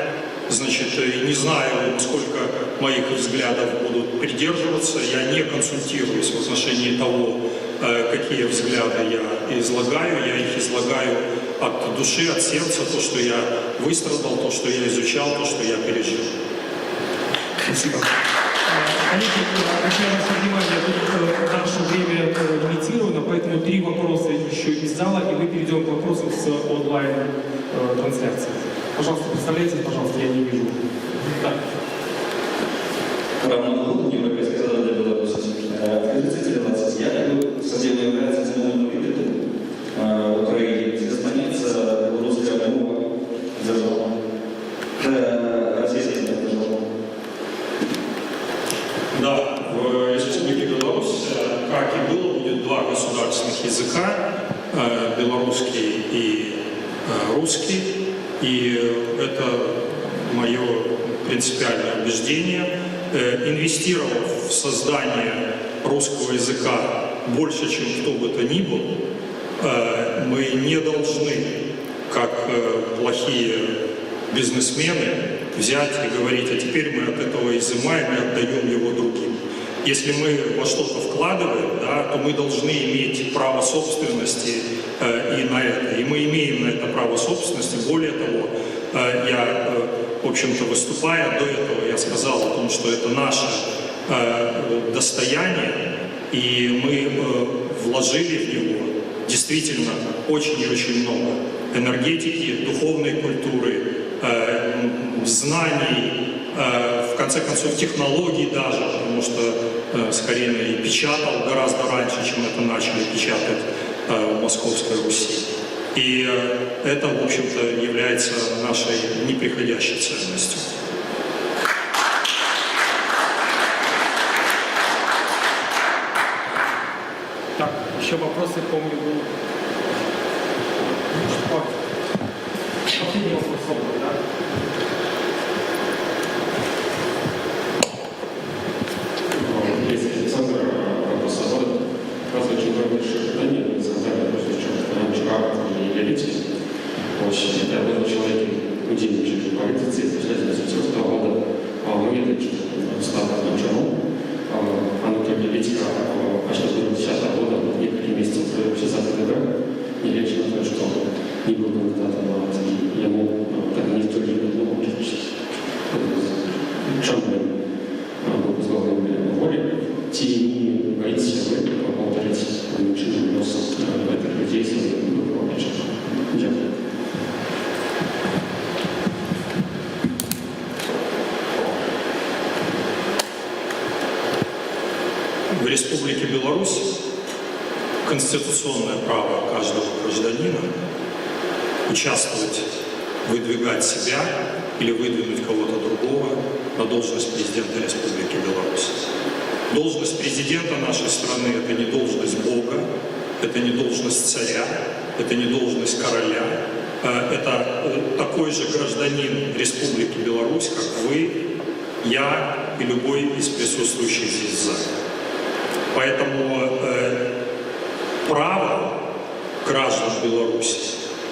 Значит, не знаю, сколько моих взглядов будут придерживаться. Я не консультируюсь в отношении того, какие взгляды я излагаю. Я их излагаю от души, от сердца, то, что я выстрадал, то, что я изучал, то, что я пережил. Спасибо. Коллеги, обращаю ваше внимание, тут наше время лимитировано, поэтому 3 вопроса еще из зала, и мы перейдем к вопросам с онлайн-трансляции. Пожалуйста, представляйтесь, пожалуйста, я не вижу. Да. Роман Лук, Европейский союз для Беларуси. Скажите, я совсем является основным видом в Украине. Станица русская мова держава. Российская держава. Да, в Республике Беларусь, как и было, будет два государственных языка, белорусский и русский. И это мое принципиальное убеждение. Инвестировав в создание русского языка больше, чем кто бы то ни был, мы не должны, как плохие бизнесмены, взять и говорить, а теперь мы от этого изымаем и отдаем его другим. Если мы во что-то вкладываем, да, то мы должны иметь право собственности и на это. И мы имеем на это право собственности. Более того, я, в общем-то, выступая до этого, я сказал о том, что это наше достояние, и мы вложили в него действительно очень и очень много энергетики, духовной культуры, знаний, в конце концов технологий даже, потому что Скорина и печатал гораздо раньше, чем это начали печатать в Московской Руси. И это, в общем-то, является нашей неприходящей ценностью. Так, еще вопросы, помню, был. Последний вопрос, да? Есть Александр, вопрос свободы. Разве очень большое ожидание сказали, что вчера и Левицкий, очень я был человек, удивительный позиции, председатель 1994 года, мы видели, что стало началом, Анатолий Левицкий, почти с 2010 года, несколько месяцев в 60-х годах, не легче на то, что не был кандидатом на ему, тогда не столь было Чамбер был возглавлен волей, те боится вы повторить уменьшение вноса этих людей с Дякую. В Республике Беларусь конституционное право каждого гражданина участвовать, выдвигать себя или выдвинуть кого-то другого на должность президента Республики Беларусь. Должность президента нашей страны – это не должность Бога, это не должность царя, это не должность короля, это такой же гражданин Республики Беларусь, как вы, я и любой из присутствующих здесь в зале. Поэтому право граждан Беларуси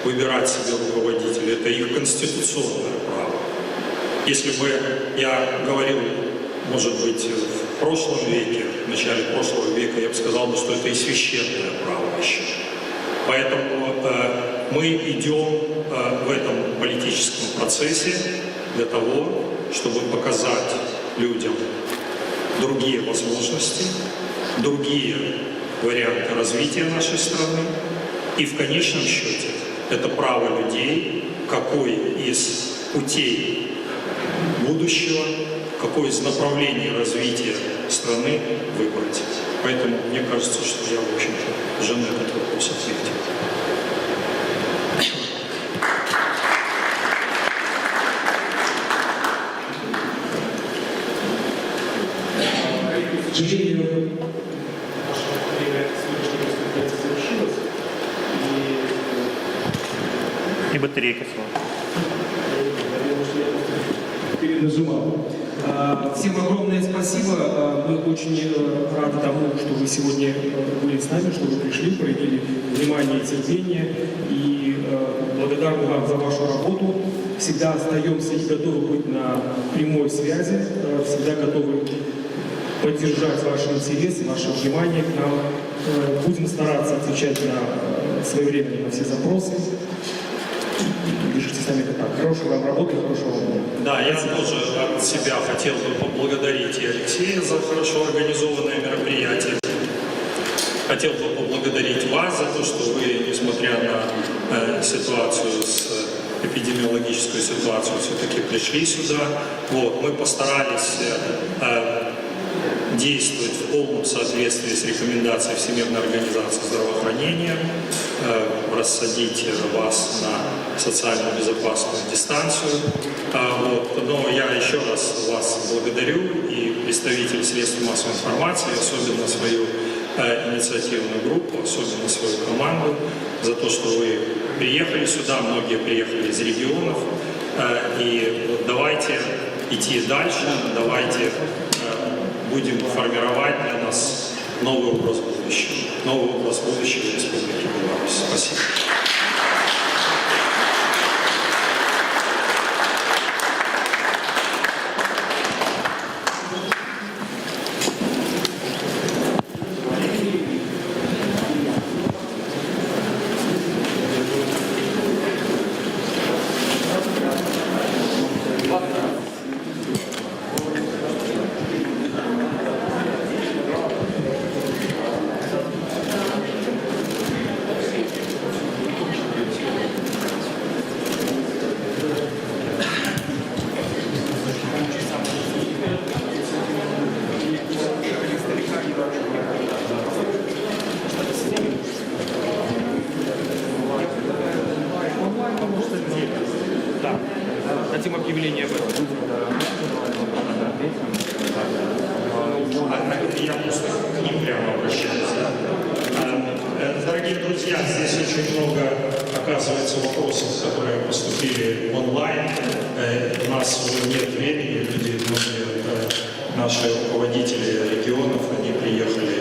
выбирать себе руководителя – это их конституционное право. Если бы я говорил, может быть, в прошлом веке, в начале прошлого века, я бы сказал, что это и священное право еще. Поэтому мы идем в этом политическом процессе для того, чтобы показать людям другие возможности, другие варианты развития нашей страны. И в конечном счете это право людей, какой из путей будущего, какое из направлений развития страны выбрать. Поэтому мне кажется, что я, в общем-то, уже на этот вопрос ответил. К сожалению, наше время сегодняшней мероприятия завершилось. И батарейка села. Перенажимал. Всем огромное спасибо. Мы очень рады тому, что вы сегодня были с нами, что вы пришли, проявили внимание и терпение. И благодарны вам за вашу работу. Всегда остаемся и готовы быть на прямой связи, всегда готовы поддержать ваши интересы, ваше внимание к нам. Будем стараться отвечать своевременно на все запросы. Держите сами это так. Хорошей вам работы, хорошего вам дня. Да, я тоже от себя хотел бы поблагодарить и Алексея за хорошо организованное мероприятие. Хотел бы поблагодарить вас за то, что вы, несмотря на ситуацию с эпидемиологическую ситуацию, все-таки пришли сюда. Вот, мы постарались действовать в полном соответствии с рекомендацией Всемирной организации здравоохранения, рассадить вас на социально безопасную дистанцию. Вот. Но я еще раз вас благодарю и представителей средств массовой информации, особенно свою инициативную группу, особенно свою команду, за то, что вы приехали сюда, многие приехали из регионов. И вот давайте идти дальше, давайте будем формировать для нас новый образ будущего Республики Беларусь. Спасибо. Хотим объявление об этом. Я просто к ним прямо обращаюсь. Дорогие друзья, здесь очень много, оказывается, вопросов, которые поступили онлайн. У нас уже нет времени, люди, многие наши руководители регионов, они приехали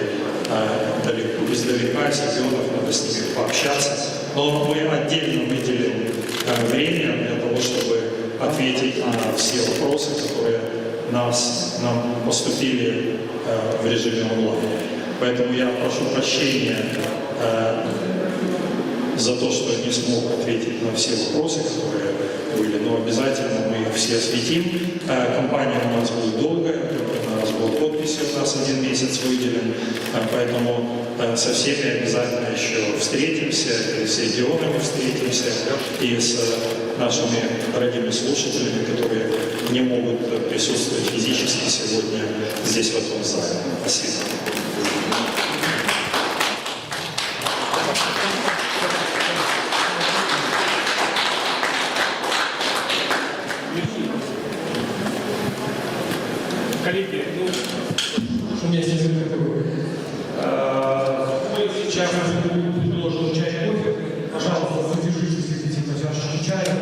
издалека, из регионов, надо с ними пообщаться. Но мы отдельно выделим время для того, чтобы ответить на все вопросы, которые нам поступили в режиме онлайн. Поэтому я прошу прощения за то, что не смог ответить на все вопросы, которые были, но обязательно мы их все осветим. Кампания у нас будет долгая, на сбор подписей у нас 1 месяц выделен, поэтому со всеми обязательно еще встретимся, и с регионами встретимся, и с нашими дорогими слушателями, которые не могут присутствовать физически сегодня здесь, в этом зале. Спасибо. Коллеги, у меня есть несколько такой. Мы сейчас предложим чай, кофе. Пожалуйста, задержитесь, если хотите чашечку чая,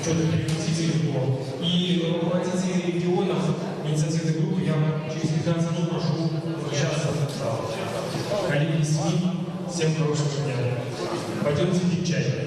что-то перекусите его. И руководители регионов, инициативной группы, я через 15 минут прошу возвращаться в зал. Коллеги, СМИ, всем хорошего дня. Пойдемте пить чай.